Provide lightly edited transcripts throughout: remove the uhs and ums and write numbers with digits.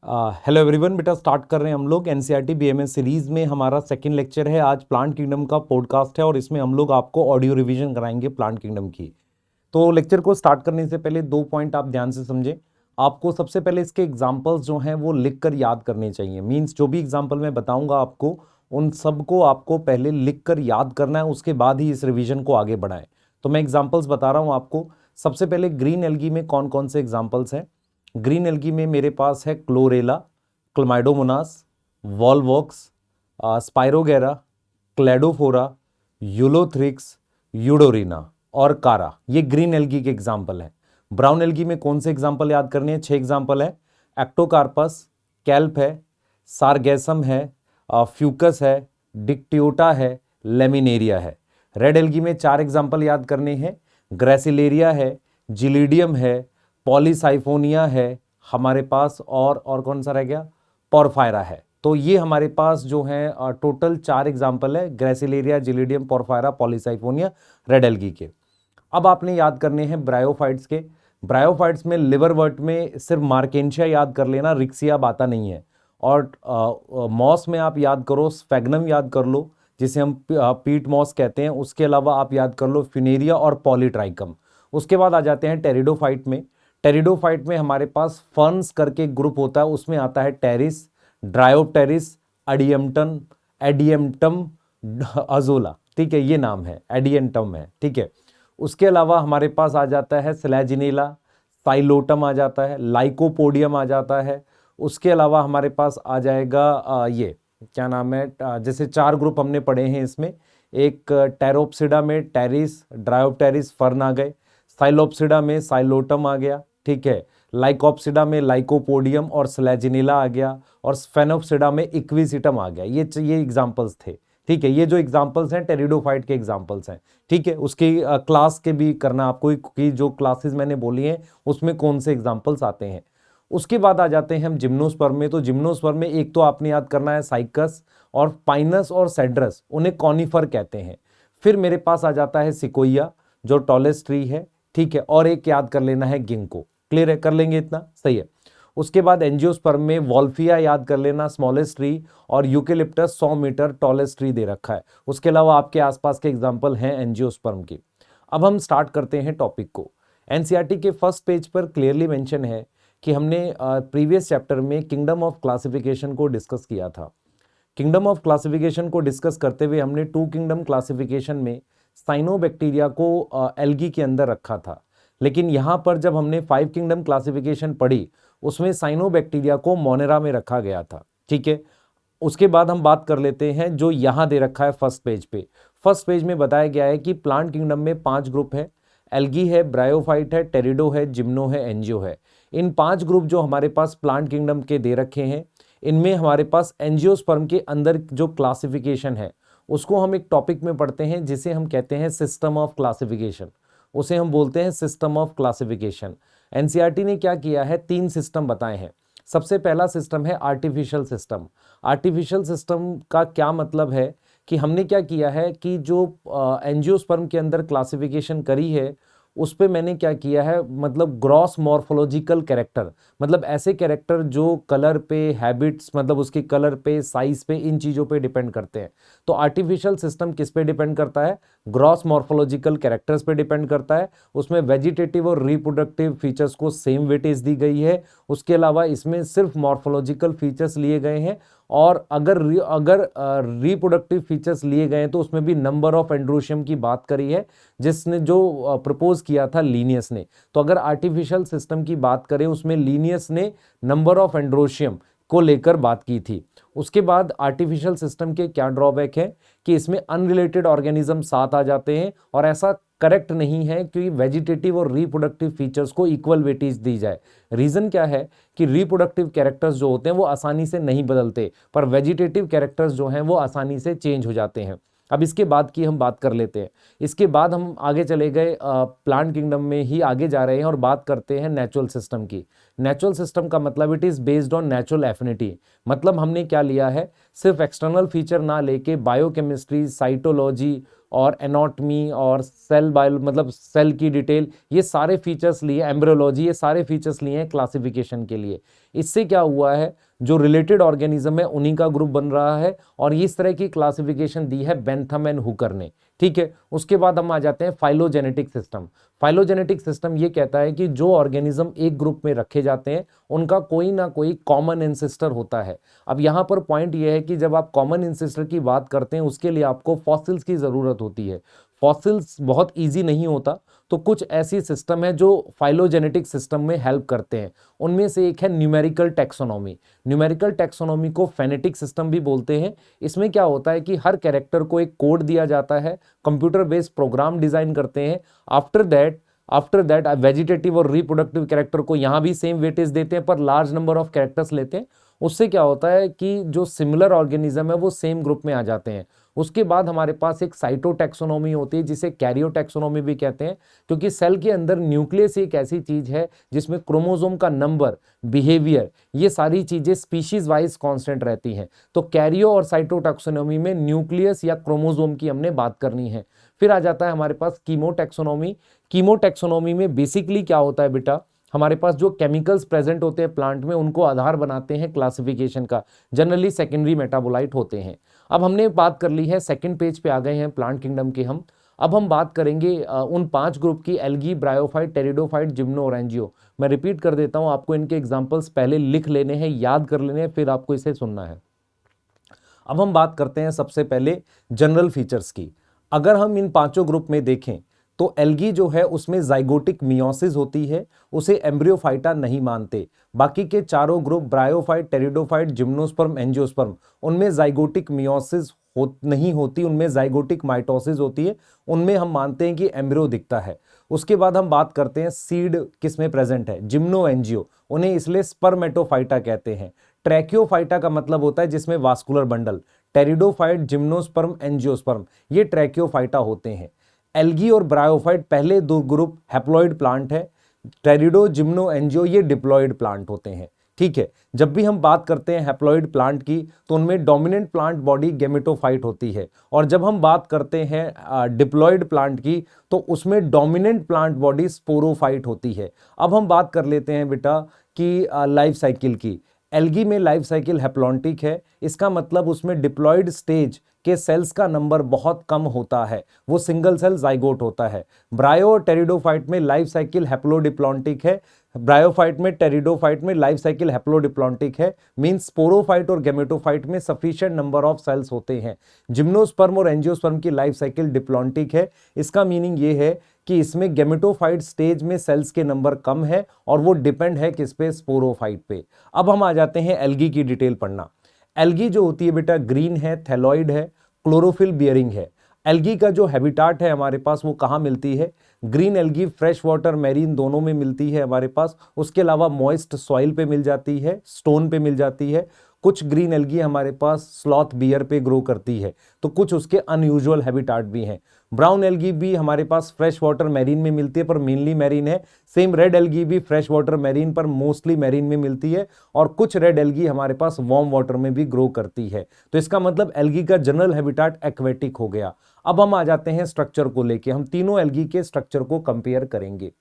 Hello everyone, बेटा start कर रहे हैं हम लोग एनसीईआरटी बीएमएस सीरीज में। हमारा सेकंड लेक्चर है। आज प्लांट किंगडम का पॉडकास्ट है और इसमें हम लोग आपको ऑडियो रिवीजन कराएंगे प्लांट किंगडम की। तो लेक्चर को स्टार्ट करने से पहले दो पॉइंट आप ध्यान से समझें। आपको सबसे पहले इसके एग्जाम्पल्स जो हैं वो लिख कर याद करने चाहिए। मीन्स जो भी एग्जाम्पल मैं बताऊंगा आपको, उन सबको आपको पहले लिख कर याद करना है, उसके बाद ही इस रिवीजन को आगे बढ़ाएं। तो मैं एग्जाम्पल्स बता रहा हूँ आपको। सबसे पहले ग्रीन एल्गी में कौन कौन से एग्जाम्पल्स हैं। ग्रीन एल्गी में मेरे पास है chlorella, chlamydomonas, volvox, spirogyra, cladophora, ulothrix, eudorina और कारा। ये ग्रीन एल्गी के एग्जाम्पल हैं। ब्राउन एल्गी में कौन से एग्जाम्पल याद करने हैं? 6 एग्जाम्पल है। एक्टोकार्पस, कैल्प है, सारगैसम है, फ्यूकस है, डिक्टियोटा है, लेमिनेरिया है। रेड एल्गी में 4 एग्जाम्पल याद करने हैं। ग्रेसिलेरिया है, जिलीडियम है, पॉलीसाइफोनिया है हमारे पास, और कौन सा रह गया? पोरफायरा है। तो ये हमारे पास जो है टोटल 4 एग्जाम्पल है, gracilaria, gelidium, porphyra, polysiphonia, red algae के। अब आपने याद करने हैं ब्रायोफाइट्स के। ब्रायोफाइट्स में लिवरवर्ट में सिर्फ मार्केंशिया याद कर लेना, रिक्सिया आता नहीं है। और मॉस में आप याद करो, स्फेग्नम याद कर लो जिसे हम पीट मॉस कहते हैं। उसके अलावा आप याद कर लो फिनेरिया और पॉलीट्राइकम। उसके बाद आ जाते हैं टेरिडोफाइट में। टेरिडोफाइट में हमारे पास फर्न्स करके एक ग्रुप होता है, उसमें आता है टेरिस, ड्रायोप्टेरिस, एडियमटन, एडियमटम, अजोला। ठीक है, ये नाम है, एडियंटम है। ठीक है। उसके अलावा हमारे पास आ जाता है स्लैजिनेला, साइलोटम आ जाता है, लाइकोपोडियम आ जाता है। उसके अलावा हमारे पास आ जाएगा ये क्या नाम है, जैसे 4 ग्रुप हमने पढ़े हैं इसमें। एक टेरोप्सिडा में टेरिस, ड्रायोप्टेरिस, फर्न आ गए। साइलोप्सिडा में साइलोटम आ गया। ठीक है। लाइकोप्सिडा में लाइकोपोडियम और स्लैजिनेला आ गया। और स्फेनोप्सिडा में इक्विसिटम आ गया। ये एग्जांपल्स थे। ठीक है, ये जो एग्जांपल्स हैं टेरिडोफाइट के एग्जांपल्स हैं। ठीक है, उसकी क्लास के भी करना आपको कि जो क्लासेस मैंने बोली हैं उसमें कौन से एग्जांपल्स आते हैं। उसके बाद आ जाते हैं हम जिम्नोस्पर्म में। तो जिम्नोस्पर्म में एक तो आपने याद करना है साइकस, और पाइनस और सेड्रस उन्हें कॉनिफर कहते हैं। फिर मेरे पास आ जाता है सिकोइया जो टॉलेस्ट ट्री है। ठीक है, और एक याद कर लेना है गिंको। क्लियर है? कर लेंगे, इतना सही है। उसके बाद एंजियोस्पर्म में वॉल्फिया याद कर लेना, स्मॉलेस्ट ट्री, और यूकेलिप्टस 100 मीटर टॉलेस्ट ट्री दे रखा है। उसके अलावा आपके आसपास के एग्जाम्पल हैं एंजियोस्पर्म की। अब हम स्टार्ट करते हैं टॉपिक को। एनसीईआरटी के फर्स्ट पेज पर क्लियरली मेंशन है कि हमने प्रीवियस चैप्टर में किंगडम ऑफ क्लासिफिकेशन को डिस्कस किया था। किंगडम ऑफ क्लासिफिकेशन को डिस्कस करते हुए हमने 2 किंगडम क्लासिफिकेशन में साइनोबैक्टीरिया को एल्गी के अंदर रखा था। लेकिन यहाँ पर जब हमने 5 किंगडम क्लासिफिकेशन पढ़ी, उसमें साइनोबैक्टीरिया को मोनेरा में रखा गया था। ठीक है। उसके बाद हम बात कर लेते हैं जो यहाँ दे रखा है फर्स्ट पेज पे। फर्स्ट पेज में बताया गया है कि प्लांट किंगडम में 5 ग्रुप है। एल्गी है, ब्रायोफाइट है, टेरिडो है, जिम्नो है, एंजियो है। इन 5 ग्रुप जो हमारे पास प्लांट किंगडम के दे रखे हैं, इनमें हमारे पास एंजियोस्पर्म के अंदर जो क्लासिफिकेशन है उसको हम एक टॉपिक में पढ़ते हैं जिसे हम कहते हैं सिस्टम ऑफ क्लासिफिकेशन। उसे हम बोलते हैं सिस्टम ऑफ क्लासिफिकेशन। एनसीईआरटी ने क्या किया है, 3 सिस्टम बताए हैं। सबसे पहला सिस्टम है आर्टिफिशियल सिस्टम। आर्टिफिशियल सिस्टम का क्या मतलब है कि हमने क्या किया है कि जो एंजियोस्पर्म के अंदर क्लासिफिकेशन करी है उस पे मैंने क्या किया है, मतलब ग्रॉस मॉर्फोलॉजिकल कैरेक्टर, मतलब ऐसे कैरेक्टर जो कलर पे, हैबिट्स, मतलब उसके कलर पे, साइज पे, इन चीज़ों पे डिपेंड करते हैं। तो आर्टिफिशियल सिस्टम किस पे डिपेंड करता है? ग्रॉस मॉर्फोलॉजिकल कैरेक्टर्स पे डिपेंड करता है। उसमें वेजिटेटिव और रिप्रोडक्टिव फीचर्स को सेम वेटेज दी गई है। उसके अलावा इसमें सिर्फ मॉर्फोलॉजिकल फीचर्स लिए गए हैं, और अगर रिप्रोडक्टिव फीचर्स लिए गए हैं तो उसमें भी नंबर ऑफ एंड्रोशियम की बात करी है, जिसने जो प्रपोज किया था लीनियस ने। तो अगर आर्टिफिशियल सिस्टम की बात करें उसमें लीनियस ने नंबर ऑफ एंड्रोशियम को लेकर बात की थी। उसके बाद आर्टिफिशियल सिस्टम के क्या ड्रॉबैक है कि इसमें अनरिलेटेड ऑर्गेनिज्म साथ आ जाते हैं, और ऐसा करेक्ट नहीं है कि वेजिटेटिव और रिप्रोडक्टिव फीचर्स को इक्वल वेटेज दी जाए। रीजन क्या है कि रिप्रोडक्टिव कैरेक्टर्स जो होते हैं वो आसानी से नहीं बदलते, पर वेजिटेटिव कैरेक्टर्स जो हैं वो आसानी से चेंज हो जाते हैं। अब इसके बाद की हम बात कर लेते हैं। इसके बाद हम आगे चले गए, प्लांट किंगडम में ही आगे जा रहे हैं और बात करते हैं नेचुरल सिस्टम की। नेचुरल सिस्टम का मतलब it is based on natural affinity. मतलब हमने क्या लिया है, सिर्फ एक्सटर्नल फीचर ना लेके बायोकेमिस्ट्री, साइटोलॉजी और एनाटॉमी और सेल बायो मतलब सेल की डिटेल, ये सारे फीचर्स लिए, एम्ब्रियोलॉजी, ये सारे फीचर्स लिए हैं क्लासिफिकेशन के लिए। इससे क्या हुआ है, जो रिलेटेड ऑर्गेनिज्म है उन्हीं का ग्रुप बन रहा है, और इस तरह की क्लासिफिकेशन दी है बेंथम एंड हुकर ने। ठीक है, उसके बाद हम आ जाते हैं फाइलोजेनेटिक सिस्टम। फाइलोजेनेटिक सिस्टम ये कहता है कि जो ऑर्गेनिज्म एक ग्रुप में रखे जाते हैं उनका कोई ना कोई कॉमन एंसेस्टर होता है। अब यहाँ पर पॉइंट ये है कि जब आप कॉमन एंसेस्टर की बात करते हैं उसके लिए आपको फॉसिल्स की ज़रूरत होती है। फॉसिल्स बहुत ईजी नहीं होता, तो कुछ ऐसी सिस्टम है जो फाइलोजेनेटिक सिस्टम में हेल्प करते हैं। उनमें से एक है न्यूमेरिकल टैक्सोनॉमी। न्यूमेरिकल टैक्सोनॉमी को फेनेटिक सिस्टम भी बोलते हैं। इसमें क्या होता है कि हर कैरेक्टर को एक कोड दिया जाता है, कंप्यूटर बेस्ड प्रोग्राम डिजाइन करते हैं। आफ्टर दैट वेजिटेटिव और रिप्रोडक्टिव कैरेक्टर को यहाँ भी सेम वेटेज देते हैं पर लार्ज नंबर ऑफ कैरेक्टर्स लेते हैं। उससे क्या होता है कि जो सिमिलर ऑर्गेनिज्म है वो सेम ग्रुप में आ जाते हैं। उसके बाद हमारे पास एक साइटोटैक्सोनॉमी होती है जिसे कैरियोटैक्सोनॉमी भी कहते हैं, क्योंकि सेल के अंदर न्यूक्लियस एक ऐसी चीज है जिसमें क्रोमोसोम का नंबर, बिहेवियर, ये सारी चीजें स्पीशीज वाइज कांस्टेंट रहती हैं। तो कैरियो और साइटोटैक्सोनॉमी में न्यूक्लियस या क्रोमोसोम की हमने बात करनी है। फिर आ जाता है हमारे पास कीमोटैक्सोनॉमी। कीमोटैक्सोनॉमी में बेसिकली क्या होता है बेटा, हमारे पास जो केमिकल्स प्रेजेंट होते हैं प्लांट में उनको आधार बनाते हैं क्लासिफिकेशन का, जनरली सेकेंडरी मेटाबोलाइट होते हैं। अब हमने बात कर ली है, सेकंड पेज पे आ गए हैं प्लांट किंगडम के हम। अब हम बात करेंगे उन 5 ग्रुप की, एल्गी, ब्रायोफाइट, टेरिडोफाइट, जिम्नो और एंजियो। मैं रिपीट कर देता हूं, आपको इनके एग्जांपल्स पहले लिख लेने हैं, याद कर लेने हैं, फिर आपको इसे सुनना है। अब हम बात करते हैं सबसे पहले जनरल फीचर्स की। अगर हम इन 5 ग्रुप में देखें तो एल्गी जो है उसमें जाइगोटिक मियोसिस होती है, उसे एम्ब्रियोफाइटा नहीं मानते। बाकी के चारों group bryophyte, pteridophyte, gymnosperm, angiosperm, उनमें जाइगोटिक मियोसिस नहीं होती, उनमें जाइगोटिक माइटोसिस होती है, उनमें हम मानते हैं कि एम्ब्रियो दिखता है। उसके बाद हम बात करते हैं सीड किसमें प्रेजेंट है, जिम्नो एंजियो, उन्हें इसलिए स्पर्मेटोफाइटा कहते हैं। ट्रैकियोफाइटा का मतलब होता है जिसमें vascular bundle. Pteridophyte, gymnosperm, angiosperm, ये ट्रैकियोफाइटा होते हैं। एल्गी और ब्रायोफाइट पहले 2 ग्रुप हैप्लॉइड प्लांट है। टेरिडो, जिम्नो, एंजियो ये डिप्लॉइड प्लांट होते हैं। ठीक है, जब भी हम बात करते हैं हैप्लॉइड प्लांट की तो उनमें डोमिनेंट प्लांट बॉडी गेमेटोफाइट होती है, और जब हम बात करते हैं डिप्लॉइड प्लांट की तो उसमें डोमिनेंट प्लांट बॉडी स्पोरोफाइट होती है। अब हम बात कर लेते हैं बेटा कि लाइफ साइकिल की। एल्गी में लाइफ साइकिल हैप्लॉन्टिक है, इसका मतलब उसमें डिप्लॉइड स्टेज के सेल्स का नंबर बहुत कम होता है, वो सिंगल सेल जाइगोट होता है। ब्रायो और टेरिडोफाइट में लाइफ साइकिल हैप्लोडिप्लॉन्टिक है। ब्रायोफाइट में, टेरिडोफाइट में लाइफ साइकिल हैप्लोडिप्लॉन्टिक है, मींस स्पोरोफाइट और गेमेटोफाइट में सफिशिएंट नंबर ऑफ सेल्स होते हैं। जिम्नोस्पर्म और एंजियोस्पर्म की लाइफ साइकिल डिप्लॉन्टिक है। इसका मीनिंग ये है कि इसमें गेमेटोफाइट स्टेज में सेल्स के नंबर कम है और वो डिपेंड है किस पे, स्पोरोफाइट पे। अब हम आ जाते हैं एल्गी की डिटेल पढ़ना। एल्गी जो होती है बेटा ग्रीन है, थैलॉइड है, क्लोरोफिल बियरिंग है। एल्गी का जो हैबिटाट है हमारे पास वो कहाँ मिलती है, green algae fresh water, marine दोनों में मिलती है हमारे पास। उसके अलावा मॉइस्ट सॉइल पे मिल जाती है, स्टोन पे मिल जाती है। कुछ ग्रीन एल्गी हमारे पास स्लॉथ बियर पे ग्रो करती है, तो कुछ उसके अनयूजुअल हैबिटाट भी हैं। ब्राउन एल्गी भी हमारे पास फ्रेश वाटर मैरीन में मिलती है पर मेनली मैरीन है। सेम रेड एल्गी भी फ्रेश वाटर मैरीन पर मोस्टली मैरीन में मिलती है, और कुछ रेड एल्गी हमारे पास वार्म वाटर में भी ग्रो करती है। तो इसका मतलब एल्गी का जनरल हैबिटाट एक्वेटिक हो गया। अब हम आ जाते हैं स्ट्रक्चर को लेके, हम तीनों एल्गी के स्ट्रक्चर को कंपेयर करेंगे।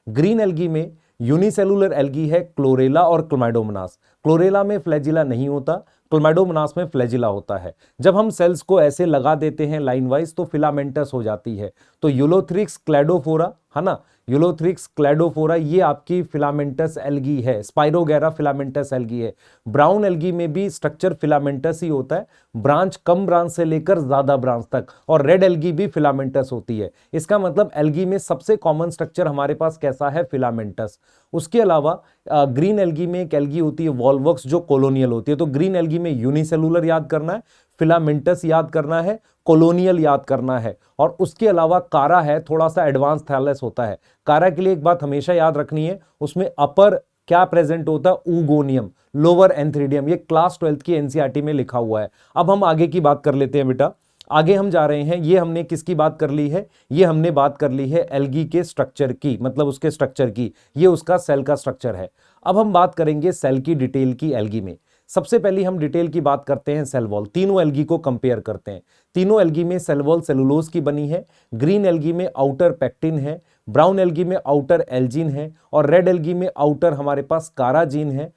ग्रीन एल्गी में यूनिसेलुलर एल्गी है क्लोरेला और क्लोमैडोमोनास। क्लोरेला में फ्लैजिला नहीं होता, क्लोमैडोमोनास में फ्लैजिला होता है। जब हम सेल्स को ऐसे लगा देते हैं लाइन वाइज तो फिलामेंटस हो जाती है। तो यूलोथ्रिक्स क्लैडोफोरा है ना, यूलोथ्रिक्स क्लैडोफोरा ये आपकी फिलामेंटस एल्गी है, स्पाइरोगैरा फिलामेंटस एल्गी है। ब्राउन एल्गी में भी स्ट्रक्चर फिलामेंटस ही होता है, ब्रांच कम ब्रांच से लेकर ज्यादा ब्रांच तक, और रेड एल्गी भी फिलामेंटस होती है। इसका मतलब एल्गी में सबसे कॉमन स्ट्रक्चर हमारे पास कैसा है, फिलामेंटस। उसके अलावा ग्रीन एल्गी में एक एल्गी होती है वॉल्वक्स जो कॉलोनियल होती है। तो ग्रीन एल्गी में यूनिसेलुलर याद करना है, फिलामेंटस याद करना है, कॉलोनियल याद करना है, और उसके अलावा कारा है, थोड़ा सा एडवांस थैलेस होता है। कारा के लिए एक बात हमेशा याद रखनी है, उसमें अपर क्या प्रेजेंट होता है, ऊगोनियम, लोअर एंथ्रीडियम। ये क्लास 12th की एनसीईआरटी में लिखा हुआ है। अब हम आगे की बात कर लेते हैं बेटा, आगे हम जा रहे हैं। ये हमने किसकी बात कर ली है, ये हमने बात कर ली है एल्गी के स्ट्रक्चर की, मतलब उसके स्ट्रक्चर की, ये उसका सेल का स्ट्रक्चर है। अब हम बात करेंगे सेल की डिटेल की एल्गी में। सबसे पहले हम डिटेल की बात करते हैं सेल वॉल। तीनों एल्गी को कंपेयर करते हैं। तीनों एल्गी में सेल वॉल सेलुलोज की बनी है। ग्रीन एल्गी में आउटर पेक्टिन है, ब्राउन एल्गी में आउटर एल्जीन है और रेड एल्गी में आउटर हमारे पास काराजीन है,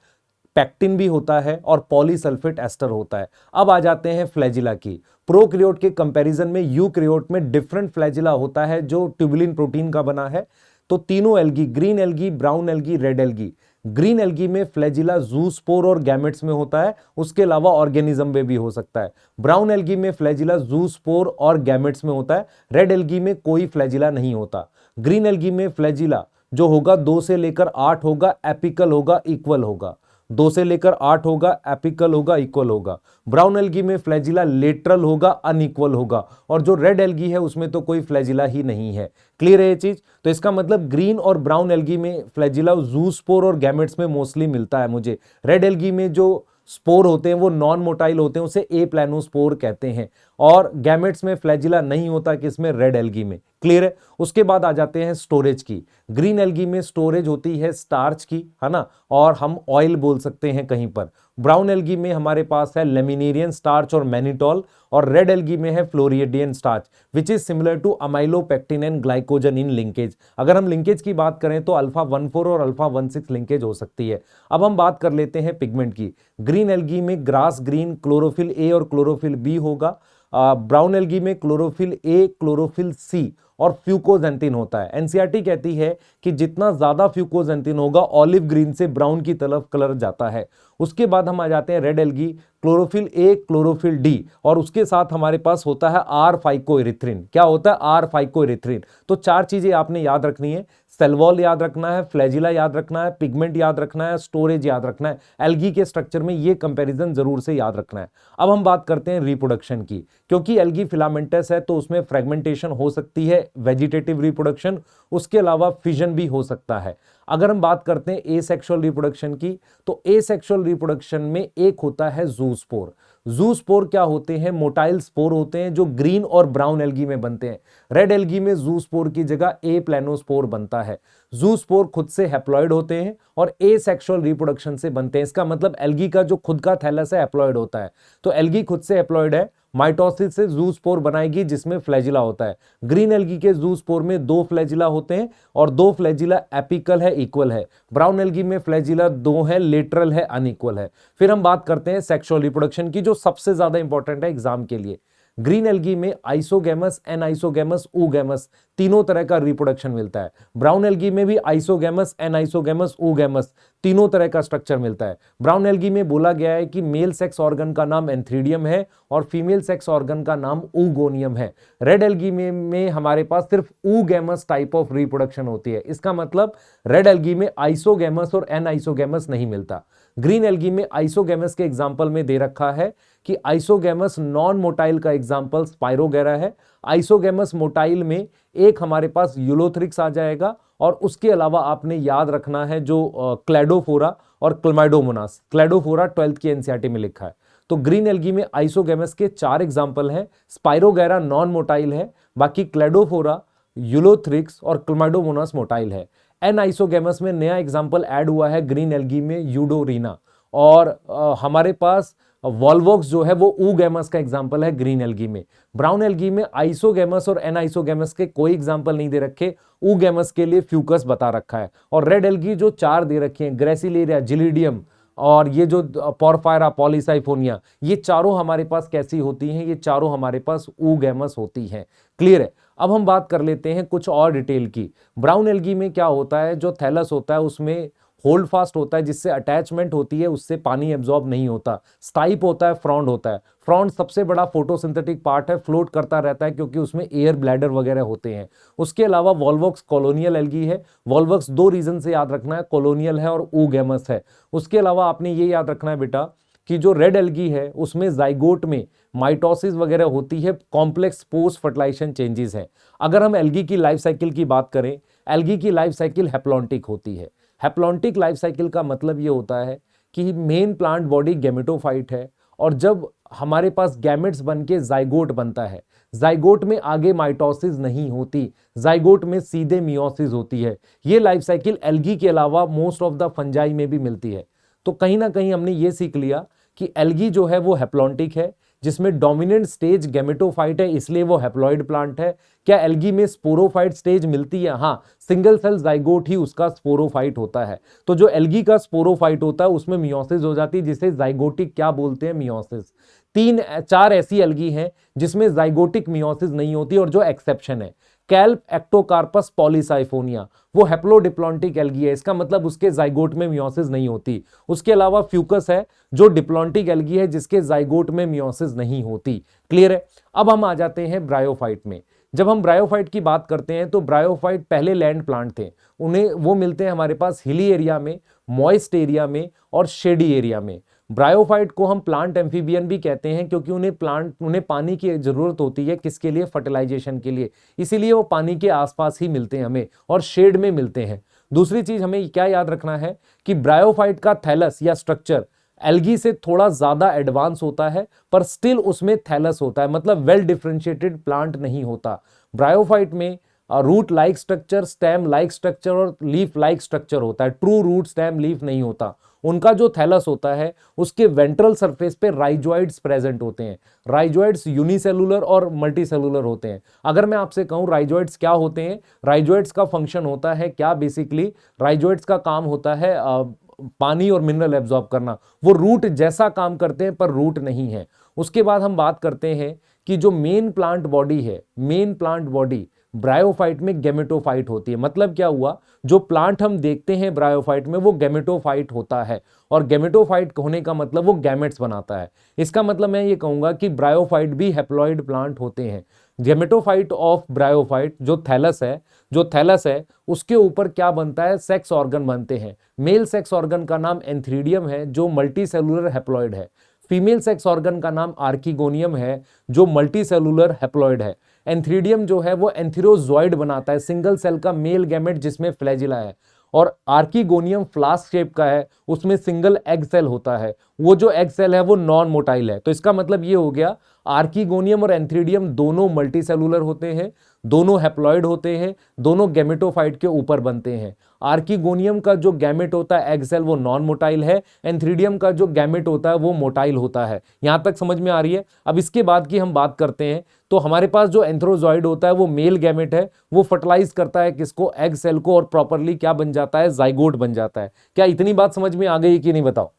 पेक्टिन भी होता है और पॉलीसल्फेट एस्टर होता है। अब आ जाते हैं फ्लैजिला की। प्रोकैरियोट के कंपैरिजन में यूकैरियोट में डिफरेंट फ्लैजिला होता है जो ट्यूबुलिन प्रोटीन का बना है। तो तीनों algae, green algae, brown algae, red algae, green algae में फ्लैजिला जूस्पोर और गैमेट्स में होता है, उसके अलावा ऑर्गेनिज्म में भी हो सकता है। ब्राउन एल्गी में फ्लैजिला जूस्पोर और गैमेट्स में होता है। रेड एल्गी में कोई फ्लैजिला नहीं होता। ग्रीन एल्गी में फ्लैजिला जो होगा 2 से लेकर 8 होगा, एपिकल होगा, इक्वल होगा। 2 से लेकर 8 होगा, एपिकल होगा, इक्वल होगा। ब्राउन एल्गी में फ्लैजिला लेटरल होगा, अनइक्वल होगा। और जो रेड एल्गी है उसमें तो कोई फ्लैजिला ही नहीं है। क्लियर है ये चीज? तो इसका मतलब ग्रीन और ब्राउन एल्गी में फ्लैजिला जूस्पोर और गैमेट्स में मोस्टली मिलता है मुझे। रेड एल्गी में जो स्पोर होते हैं वो नॉन मोटाइल होते हैं, उसे ए प्लानोस्पोर कहते हैं। और गैमेट्स में फ्लैजिला नहीं होता, किसमें? रेड एल्गी में। क्लियर है? उसके बाद आ जाते हैं स्टोरेज की। ग्रीन एल्गी में स्टोरेज होती है स्टार्च की, है ना, और हम ऑयल बोल सकते हैं कहीं पर। ब्राउन एल्गी में हमारे पास है लेमिनेरियन स्टार्च और मैनिटॉल, और रेड एल्गी में है floridean starch which is similar to amylopectin and glycogen in linkage. अगर हम लिंकेज की बात करें तो अल्फा 14 और अल्फा 16 लिंकेज हो सकती है। अब हम बात कर लेते हैं पिगमेंट की। ग्रीन एल्गी में ग्रास ग्रीन, क्लोरोफिल ए और क्लोरोफिल बी होगा। ब्राउन एल्गी में क्लोरोफिल ए, क्लोरोफिल सी और फ्यूकोजेंटिन होता है। एनसीईआरटी कहती है कि जितना ज्यादा फ्यूकोजेंटिन होगा ऑलिव ग्रीन से ब्राउन की तरफ कलर जाता है। उसके बाद हम आ जाते हैं red algae, chlorophyll A, chlorophyll D और उसके साथ हमारे पास होता है आर फाइकोइरिथ्रिन। क्या होता है? आर फाइकोइरिथ्रिन। तो 4 चीजें आपने याद रखनी है। सेल वॉल याद रखना है, फ्लैजिला याद रखना है, पिगमेंट याद रखना है, स्टोरेज याद रखना है। एल्गी के स्ट्रक्चर में ये कंपैरिजन जरूर से याद रखना है। अब हम बात करते हैं रिप्रोडक्शन की। क्योंकि एल्गी फिलामेंटस है तो उसमें फ्रेगमेंटेशन हो सकती है, वेजिटेटिव रिप्रोडक्शन, उसके अलावा फिजन भी हो सकता है। अगर हम बात करते हैं एसेक्सुअल रिप्रोडक्शन की, तो एसेक्सुअल रिप्रोडक्शन में एक होता है जूस्पोर। जूस्पोर क्या होते हैं? मोटाइल स्पोर होते हैं जो ग्रीन और ब्राउन एल्गी में बनते हैं। रेड एल्गी में जूस्पोर की जगह ए प्लानोस्पोर बनता है। जूस्पोर खुद से हैप्लॉइड होते हैं और एसेक्सुअल रिप्रोडक्शन से बनते हैं। इसका मतलब एल्गी का जो खुद का थैलस है हैप्लॉइड होता है। तो एल्गी खुद से हैप्लॉइड है, माइटोसिस से जूस्पोर बनाएगी जिसमें फ्लैजिला होता है। ग्रीन एल्गी के जूस्पोर में 2 फ्लैजिला होते हैं और 2 फ्लैजिला एपिकल है, इक्वल है। ब्राउन एल्गी में फ्लैजिला 2 है, लेटरल है, अनइक्वल है। फिर हम बात करते हैं सेक्सुअल रिप्रोडक्शन की, जो सबसे ज्यादा इंपॉर्टेंट है एग्जाम के लिए। ग्रीन एल्गी में आइसोगैमस, एनाइसोगैमस, ऊगैमस तीनों तरह का रिप्रोडक्शन मिलता है। ब्राउन एल्गी में भी आइसोगैमस, एनाइसोगैमस, ऊगैमस तीनों तरह का स्ट्रक्चर मिलता है। ब्राउन एल्गी में बोला गया है कि मेल सेक्स ऑर्गन का नाम एंथ्रीडियम है और फीमेल सेक्स ऑर्गन का नाम ऊगोनियम है। रेड एल्गी में हमारे पास सिर्फ ऊगैमस टाइप ऑफ रिप्रोडक्शन होती है। इसका मतलब रेड एल्गी में आइसोगैमस और एनाइसोगैमस नहीं मिलता। ग्रीन एल्गी में आइसोगैमस के एग्जाम्पल में दे रखा है कि आइसोगैमस नॉन मोटाइल का एग्जाम्पल स्पाइरोगेरा है। आइसोगैमस मोटाइल में एक हमारे पास यूलोथ्रिक्स आ जाएगा और उसके अलावा आपने याद रखना है जो क्लैडोफोरा और क्लमाइडोमोनास। क्लैडोफोरा 12th की एनसीईआरटी में लिखा है। तो ग्रीन एल्गी में आइसोगैमस के 4 एग्जाम्पल हैं। स्पाइरोगेरा नॉन मोटाइल है, बाकी क्लैडोफोरा, यूलोथ्रिक्स और क्लमाइडोमोनास मोटाइल है। एनाइसोगैमस में नया एग्जाम्पल ऐड हुआ है ग्रीन एल्गी में, यूडोरीना। और हमारे पास वॉल्वॉक्स जो है वो ऊगैमस का एग्जाम्पल है ग्रीन एल्गी में। ब्राउन एल्गी में आइसोगैमस और एनाइसोगैमस के कोई एग्जाम्पल नहीं दे रखे, ऊगैमस के लिए फ्यूकस बता रखा है। और रेड एल्गी जो 4 दे रखे हैं, ग्रेसिलेरिया, जिलिडियम और ये जो पोरफायरा, पॉलीसाइफोनिया, ये चारों हमारे पास कैसी होती हैं? ये चारों हमारे पास ऊगैमस होती हैं। क्लियर है? अब हम बात कर लेते हैं कुछ और डिटेल की। ब्राउन एल्गी में क्या होता है? जो थैलस होता है उसमें होल्ड फास्ट होता है, जिससे अटैचमेंट होती है, उससे पानी एब्जॉर्ब नहीं होता। स्टाइप होता है, फ्रॉन्ड होता है। फ्रॉन्ड सबसे बड़ा फोटोसिंथेटिक पार्ट है, फ्लोट करता रहता है क्योंकि उसमें एयर ब्लैडर वगैरह होते हैं। उसके अलावा वॉल्वॉक्स कॉलोनियल एल्गी है। वॉल्वॉक्स 2 रीजन से याद रखना है, कॉलोनियल है और ऊगैमस है। उसके अलावा आपने ये याद रखना है बेटा कि जो रेड एल्गी है उसमें जाइगोट में माइटोसिस वगैरह होती है, कॉम्प्लेक्स पोस्ट फर्टिलाइजेशन चेंजेस है। अगर हम एल्गी की लाइफ साइकिल की बात करें, एल्गी की लाइफ साइकिल हैप्लॉन्टिक होती है। हैप्लॉन्टिक लाइफ साइकिल का मतलब ये होता है कि मेन प्लांट बॉडी गैमेटोफाइट है और जब हमारे पास गैमेट्स बन के जाइगोट बनता है, जाइगोट में आगे माइटोसिस नहीं होती, जाइगोट में सीधे मियोसिस होती है। ये लाइफ साइकिल एल्गी के अलावा मोस्ट ऑफ द फंजाई में भी मिलती है। तो कहीं ना कहीं हमने ये सीख लिया कि एल्गी जो है वो हैप्लॉन्टिक है, जिसमें डोमिनेंट स्टेज गैमेटोफाइट है, इसलिए वो हैप्लॉइड प्लांट है। क्या एल्गी में स्पोरोफाइट स्टेज मिलती है? हाँ, सिंगल सेल जाइगोट ही उसका स्पोरोफाइट होता है। तो जो एल्गी का स्पोरोफाइट होता है उसमें मियोसिस हो जाती है, जिसे जाइगोटिक क्या बोलते हैं? मियोसिस। 3-4 ऐसी एल्गी हैं जिसमें जाइगोटिक मियोसिस नहीं होती, और जो एक्सेप्शन है कैल्प एक्टोकार्पस पॉलीसाइफोनिया, वो हैप्लोडिप्लॉन्टिक एल्गी है, इसका मतलब उसके जाइगोट में मियोसिस नहीं होती। उसके अलावा फ्यूकस है जो डिप्लॉन्टिक एल्गी है, जिसके जाइगोट में मियोसिस नहीं होती। क्लियर है? अब हम आ जाते हैं ब्रायोफाइट में। जब हम ब्रायोफाइट की बात करते हैं तो ब्रायोफाइट पहले लैंड प्लांट थे, उन्हें वो मिलते हैं हमारे पास हिली एरिया में, मॉइस्ट एरिया में और शेडी एरिया में। ब्रायोफाइट को हम प्लांट एम्फीबियन भी कहते हैं, क्योंकि उन्हें पानी की जरूरत होती है, किसके लिए? फर्टिलाइजेशन के लिए, इसीलिए वो पानी के आसपास ही मिलते हैं हमें, और शेड में मिलते हैं। दूसरी चीज हमें क्या याद रखना है कि ब्रायोफाइट का थैलस या स्ट्रक्चर एल्गी से थोड़ा ज्यादा एडवांस होता है, पर स्टिल उसमें थैलस होता है, मतलब वेल डिफरेंशिएटेड प्लांट नहीं होता। ब्रायोफाइट में root like structure, stem like structure और लीफ लाइक स्ट्रक्चर होता है, ट्रू रूट स्टेम लीफ नहीं होता। उनका जो थैलस होता है उसके वेंट्रल सरफेस पे राइजोइड्स प्रेजेंट होते हैं। राइजोइड्स यूनिसेलुलर और मल्टीसेलुलर होते हैं। अगर मैं आपसे कहूं राइजोइड्स क्या होते हैं, राइजोइड्स का फंक्शन होता है क्या? बेसिकली राइजोइड्स का काम होता है पानी और मिनरल एब्जॉर्ब करना। वो रूट जैसा काम करते हैं पर रूट नहीं है। उसके बाद हम बात करते हैं कि जो मेन प्लांट बॉडी है, मेन प्लांट बॉडी ब्रायोफाइट में गैमेटोफाइट होती है। मतलब क्या हुआ, जो प्लांट हम देखते हैं ब्रायोफाइट में वो गैमेटोफाइट होता है, और गैमेटोफाइट होने का मतलब वो गैमेट्स बनाता है। इसका मतलब मैं ये कहूंगा कि ब्रायोफाइट भी हैप्लॉइड प्लांट होते हैं। गैमेटोफाइट ऑफ ब्रायोफाइट जो थैलस है उसके ऊपर क्या बनता है? सेक्स ऑर्गन बनते हैं। मेल सेक्स ऑर्गन का नाम एंथ्रीडियम है जो मल्टी सेलुलर हैप्लॉइड है। फीमेल सेक्स ऑर्गन का नाम आर्किगोनियम है जो मल्टी सेलुलर हैप्लॉइड है। एंथ्रीडियम जो है वो एंथीरोजॉइड बनाता है, सिंगल सेल का मेल गैमेट जिसमें फ्लैजिला है, और आर्किगोनियम फ्लास्क शेप का है, उसमें सिंगल एग सेल होता है। वो जो एग सेल है वो नॉन मोटाइल है। तो इसका मतलब ये हो गया आर्किगोनियम और एंथ्रीडियम दोनों मल्टीसेलुलर होते हैं, दोनों हैप्लॉइड होते हैं, दोनों गैमेटोफाइट के ऊपर बनते हैं। आर्किगोनियम का जो गैमेट होता है एग सेल वो नॉन मोटाइल है, एंथ्रीडियम का जो गैमेट होता है वो मोटाइल होता है। यहां तक समझ में आ रही है? अब इसके बाद की हम बात करते हैं तो हमारे पास जो एंथ्रोजॉइड होता है वो मेल गैमेट है, वो फर्टिलाइज करता है किसको? एग सेल को, और प्रॉपरली क्या बन जाता है? जाइगोट बन जाता है। क्या इतनी बात समझ में आ गई है कि नहीं? बताओ,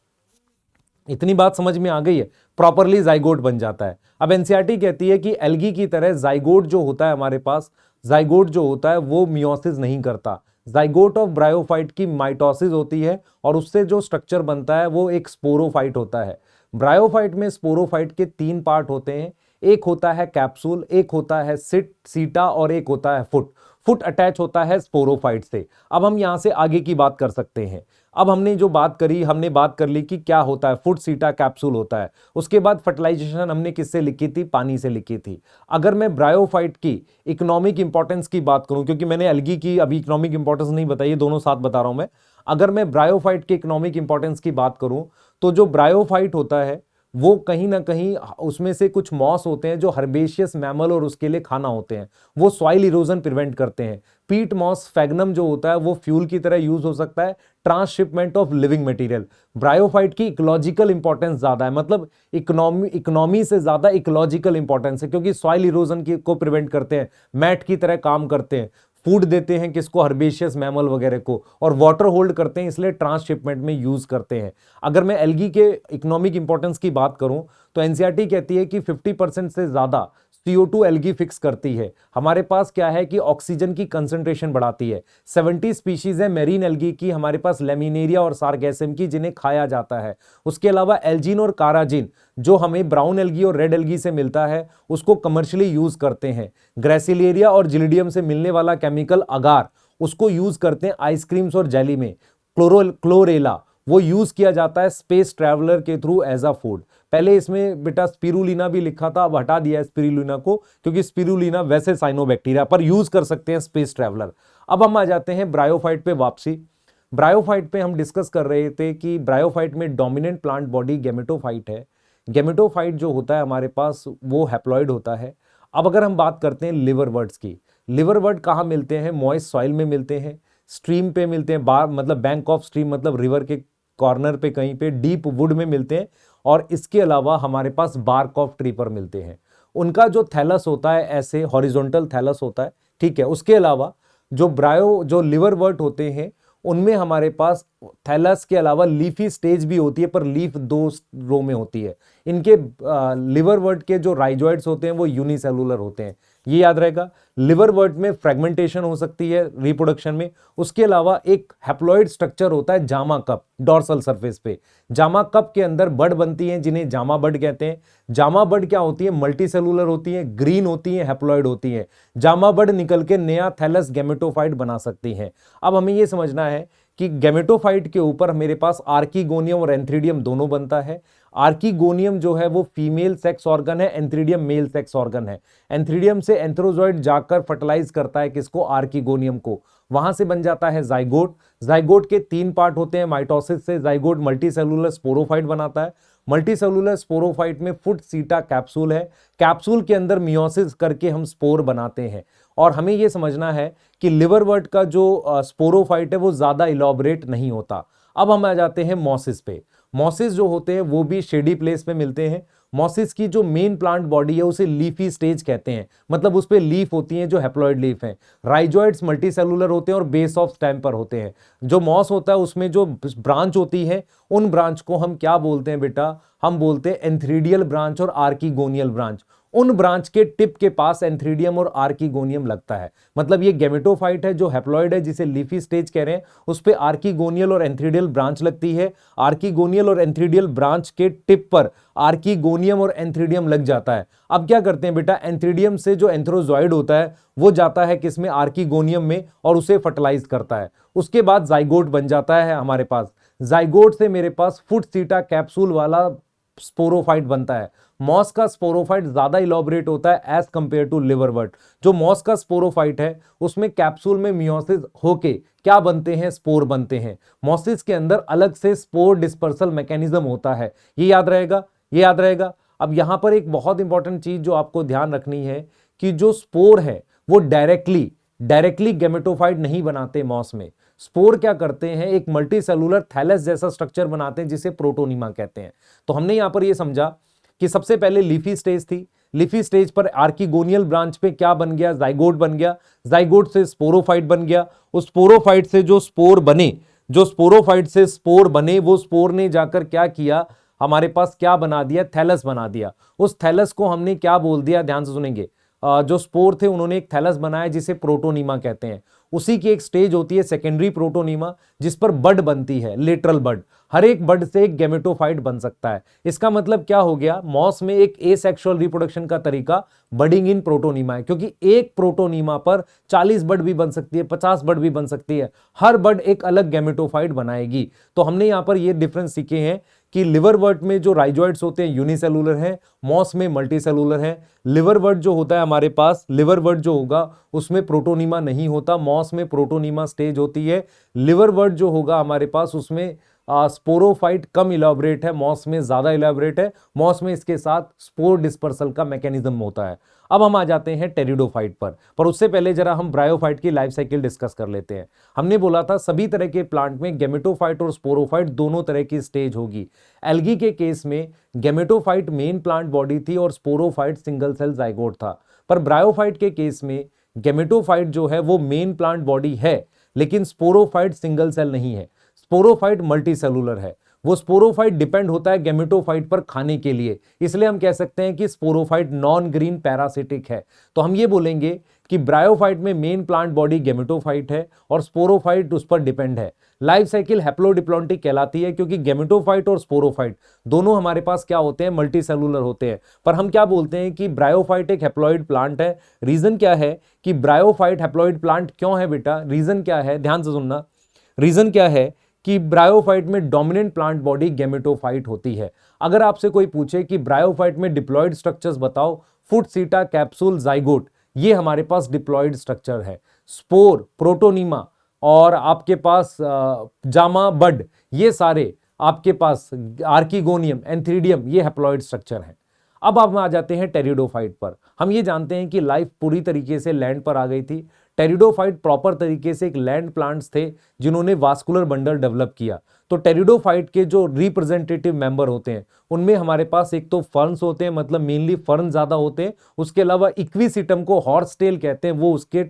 इतनी बात समझ में आ गई है? प्रॉपरली जाइगोट बन जाता है। अब एनसीईआरटी कहती है कि एल्गी की तरह जाइगोट जो होता है हमारे पास, जाइगोट जो होता है वो मियोसिस नहीं करता। जाइगोट ऑफ ब्रायोफाइट की माइटोसिस होती है, और उससे जो स्ट्रक्चर बनता है वो एक स्पोरोफाइट होता है। ब्रायोफाइट में स्पोरोफाइट के 3 पार्ट होते हैं, एक होता है कैप्सूल, एक होता है सीटा, और एक होता है फुट। फुट अटैच होता है स्पोरोफाइट से। अब हम यहां से आगे की बात कर सकते हैं। अब हमने जो बात करी, हमने बात कर ली कि क्या होता है, फुट, सीटा, कैप्सूल होता है। उसके बाद फर्टिलाइजेशन हमने किससे लिखी थी? पानी से लिखी थी। अगर मैं ब्रायोफाइट की इकोनॉमिक इंपॉर्टेंस की बात करूं, क्योंकि मैंने एल्गी की अभी इकोनॉमिक इंपॉर्टेंस नहीं बताई, दोनों साथ बता रहा हूं मैं। अगर मैं ब्रायोफाइट के इकोनॉमिक इंपॉर्टेंस की बात करूं तो जो ब्रायोफाइट होता है वो कहीं ना कहीं उसमें से कुछ मॉस होते हैं जो हर्बेशियस मैमल और उसके लिए खाना होते हैं, वो सॉइल इरोजन प्रिवेंट करते हैं। पीट मॉस, फैगनम जो होता है वो फ्यूल की तरह यूज हो सकता है, transshipment of living material. Bryophyte की इकोलॉजिकल इंपॉर्टेंस ज्यादा है, मतलब इकोनॉमी से ज्यादा इकोलॉजिकल इंपॉर्टेंस है, क्योंकि सॉइल इरोजन को प्रिवेंट करते हैं, मैट की तरह काम करते हैं, फूड देते हैं किसको? हर्बेशियस मैमल वगैरह को, और वाटर होल्ड करते हैं, इसलिए ट्रांसशिपमेंट में यूज करते हैं। अगर मैं एल्गी के इकोनॉमिक इंपॉर्टेंस की बात करूं तो एनसीईआरटी कहती है कि 50% से ज्यादा CO2 एल्गी फिक्स करती है। हमारे पास क्या है कि ऑक्सीजन की कंसंट्रेशन बढ़ाती है। 70 स्पीशीज है मेरीन एल्गी की हमारे पास, लेमिनेरिया और सार्गेसम की, जिन्हें खाया जाता है। उसके अलावा एल्जीन और काराजिन जो हमें ब्राउन एल्गी और रेड एल्गी से मिलता है उसको कमर्शियली यूज करते हैं। ग्रेसिलेरिया और जिलिडियम से मिलने वाला केमिकल अगार, उसको यूज करते हैं आइसक्रीम्स और जेली में। क्लोरेला वो यूज किया जाता है स्पेस ट्रैवलर के थ्रू एज अ फूड। पहले इसमें बेटा स्पिरुलिना भी लिखा था, अब हटा दिया है स्पिरुलिना को, क्योंकि स्पिरुलिना वैसे साइनोबैक्टीरिया, पर यूज कर सकते हैं स्पेस ट्रैवलर। अब हम आ जाते हैं ब्रायोफाइट पे वापसी। ब्रायोफाइट पे हम डिस्कस कर रहे थे कि ब्रायोफाइट में डोमिनेंट प्लांट बॉडी गैमेटोफाइट है। गैमेटोफाइट जो होता है हमारे पास वो हैप्लॉइड होता है। अब अगर हम बात करते हैं लिवर वर्ड्स की, लिवर वर्ड कहाँ मिलते हैं? मॉइस्ट सॉइल में मिलते हैं, स्ट्रीम पे मिलते हैं, बार मतलब बैंक ऑफ स्ट्रीम मतलब रिवर के कॉर्नर पे कहीं पे, डीप वुड में मिलते हैं, और इसके अलावा हमारे पास बार्क ऑफ ट्री पर मिलते हैं। उनका जो थैलस होता है ऐसे हॉरिजॉन्टल थैलस होता है, ठीक है। उसके अलावा जो लिवरवर्ट होते हैं उनमें हमारे पास थैलस के अलावा लीफी स्टेज भी होती है, पर लीफ 2 रो में होती है। इनके लिवरवर्ट के जो राइजोइड्स होते हैं वो यूनिसेलुलर होते हैं, ये याद रहेगा। लिवरवर्ट में फ्रेगमेंटेशन हो सकती है रिप्रोडक्शन में। उसके अलावा एक हैप्लॉइड स्ट्रक्चर होता है जामा कप डॉर्सल सरफेस पे। जामा कप के अंदर बड बनती हैं जिन्हें जामा बड कहते हैं। जामा बड क्या होती है? मल्टी सेलुलर होती है, ग्रीन होती है, हैप्लॉइड होती है। जामा बड निकल के नया थैलस गैमेटोफाइट बना सकती हैं। अब हमें यह समझना है कि गैमेटोफाइट के ऊपर मेरे पास आर्किगोनियम और एंथ्रीडियम दोनों बनता है। आर्किगोनियम जो है वो फीमेल सेक्स ऑर्गन है, एंथ्रीडियम मेल सेक्स ऑर्गन है। एंथ्रीडियम से एंथ्रोजॉइड जाकर फर्टिलाइज करता है किसको? आर्किगोनियम को। वहां से बन जाता है जाइगोट। जाइगोट के 3 पार्ट होते हैं। माइटोसिस से जाइगोट मल्टीसेलुलर स्पोरोफाइट बनाता है। मल्टीसेलुलर स्पोरोफाइट में फुट सीटा कैप्सूल है। कैप्सूल के अंदर मियोसिस करके हम स्पोर बनाते हैं। और हमें यह समझना है कि लिवरवर्ट का जो स्पोरोफाइट है वो ज्यादा इलॉबरेट नहीं होता। अब हम आ जाते हैं मॉसिस पे। मॉसिस जो होते हैं वो भी शेडी प्लेस पे मिलते हैं। मॉसिस की जो मेन प्लांट बॉडी है उसे लीफी स्टेज कहते हैं, मतलब उस पे लीफ होती हैं जो हैप्लॉइड लीफ हैं। राइजोइड्स मल्टीसेलुलर होते हैं और बेस ऑफ स्टेम पर होते हैं। जो मॉस होता है उसमें जो ब्रांच होती है उन ब्रांच को हम क्या बोलते हैं बेटा? हम बोलते हैं एंथ्रीडियल ब्रांच और आर्किगोनियल ब्रांच। उन ब्रांच के टिप के पास एंथ्रीडियम और आर्किगोनियम लगता है। मतलब ये गैमेटोफाइट है जो हैप्लॉइड है जिसे लीफी स्टेज कह रहे हैं, उस पे आर्किगोनियल और एंथ्रीडियल ब्रांच लगती है। आर्किगोनियल और एंथ्रीडियल ब्रांच के टिप पर आर्किगोनियम और एंथ्रीडियम लग जाता है। अब क्या करते हैं बेटा? एंथ्रीडियम से जो एंथ्रोजॉइड होता है वो जाता है किसमें? आर्किगोनियम में, और उसे फर्टिलाइज करता है। उसके बाद जाइगोट बन जाता है हमारे पास। जाइगोट से मेरे पास फुट सीटा कैप्सूल वाला स्पोरोफाइट बनता है। मॉस का स्पोरोफाइट ज्यादा इलॉबरेट होता है एज कंपेयर टू लिवरवर्ट। जो मॉस का स्पोरोफाइट है उसमें कैप्सूल में मियोसिस होके क्या बनते हैं? स्पोर बनते हैं। मॉसिस के अंदर अलग से स्पोर डिस्पर्सल मैकेनिज्म होता है, ये याद रहेगा, ये याद रहेगा। अब यहां पर एक बहुत इंपॉर्टेंट चीज जो आपको ध्यान रखनी है कि जो स्पोर है वो डायरेक्टली गैमेटोफाइट नहीं बनाते। मॉस में स्पोर क्या करते हैं? एक मल्टीसेलुलर थैलस जैसा स्ट्रक्चर बनाते हैं जिसे प्रोटोनिमा कहते हैं। तो हमने यहां पर यह समझा कि सबसे पहले लीफी स्टेज थी। लीफी स्टेज पर आर्किगोनियल ब्रांच पे क्या बन गया? जाइगोट बन गया। जाइगोट से स्पोरोफाइट बन गया। उस स्पोरोफाइट से जो स्पोरोफाइट से स्पोर बने वो स्पोर ने जाकर क्या किया? हमारे पास क्या बना दिया? थैलस बना दिया। उस थैलस को हमने क्या बोल दिया? ध्यान से सुनेंगे। जो स्पोर थे उन्होंने एक थैलस बनाया जिसे प्रोटोनिमा कहते हैं। उसी की एक स्टेज होती है सेकेंडरी प्रोटोनिमा, जिस पर बड बनती है, लेटरल बड। हर एक बड से एक गैमेटोफाइट बन सकता है। इसका मतलब क्या हो गया? मॉस में एक एसेक्सुअल रिप्रोडक्शन का तरीका बडिंग इन प्रोटोनिमा है, क्योंकि एक प्रोटोनिमा पर 40 बड भी बन सकती है, 50 बड भी बन सकती है। हर बड एक अलग गैमेटोफाइट बनाएगी। तो हमने यहां पर ये डिफरेंस सीखे हैं कि लिवरवर्ट में जो राइजोइड्स होते हैं यूनिसेलुलर हैं, मॉस में मल्टीसेलुलर हैं। लिवरवर्ट जो होता है हमारे पास, लिवरवर्ट जो होगा उसमें प्रोटोनिमा नहीं होता, मॉस में प्रोटोनिमा स्टेज होती है। लिवरवर्ट जो होगा हमारे पास उसमें स्पोरोफाइट कम इलैबोरेट है, मॉस में ज्यादा इलैबोरेट है। मॉस में इसके साथ स्पोर डिस्पर्सल का मैकेनिज्म होता है। अब हम आ जाते हैं टेरिडोफाइट पर उससे पहले जरा हम ब्रायोफाइट की लाइफ साइकिल डिस्कस कर लेते हैं। हमने बोला था सभी तरह के प्लांट में गैमेटोफाइट और स्पोरोफाइट दोनों तरह की स्टेज होगी। एल्गी के केस में गैमेटोफाइट मेन प्लांट बॉडी थी और स्पोरोफाइट सिंगल सेल जाइगोट था। पर ब्रायोफाइट के केस में गैमेटोफाइट जो है वो मेन प्लांट बॉडी है, लेकिन स्पोरोफाइट सिंगल सेल नहीं है। स्पोरोफाइट मल्टीसेलुलर है। वो स्पोरोफाइट डिपेंड होता है गैमेटोफाइट पर खाने के लिए, इसलिए हम कह सकते हैं कि स्पोरोफाइट नॉन ग्रीन पैरासिटिक है। तो हम ये बोलेंगे कि ब्रायोफाइट में मेन प्लांट बॉडी गैमेटोफाइट है और स्पोरोफाइट उस पर डिपेंड है। लाइफ साइकिल हैप्लोडिप्लॉन्टिक कहलाती है क्योंकि गैमेटोफाइट और स्पोरोफाइट दोनों हमारे पास क्या होते हैं? मल्टीसेलुलर होते हैं। पर हम क्या बोलते हैं कि ब्रायोफाइट एक हैप्लॉइड प्लांट है। रीजन क्या है कि ब्रायोफाइट हैप्लॉइड प्लांट क्यों है बेटा? रीजन क्या है? ध्यान से सुनना। रीजन क्या है कि ब्रायोफाइट में डोमिनेंट प्लांट बॉडी गैमेटोफाइट होती है। अगर आपसे कोई पूछे कि ब्रायोफाइट में डिप्लॉयड स्ट्रक्चर्स बताओ, फुट सीटा कैप्सूल जाइगोट, ये हमारे पास डिप्लॉयड स्ट्रक्चर है। स्पोर, प्रोटोनिमा और आपके पास जामा बड, ये सारे आपके पास आर्किगोनियम, एंथ्रीडियम, ये हैप्लॉयड स्ट्रक्चर हैं। अब हम आ जाते हैं टेरिडोफाइट पर। हम ये जानते हैं कि लाइफ पूरी तरीके से लैंड पर आ गई थी। टेरिडोफाइट प्रॉपर तरीके से एक लैंड प्लांट्स थे जिन्होंने वास्कुलर बंडल डेवलप किया। तो टेरिडोफाइट के जो रिप्रेजेंटेटिव मेंबर होते हैं उनमें हमारे पास एक तो फर्न्स होते हैं, मतलब मेनली फर्न ज्यादा होते हैं। उसके अलावा इक्विसिटम को हॉर्स टेल कहते हैं, वो उसके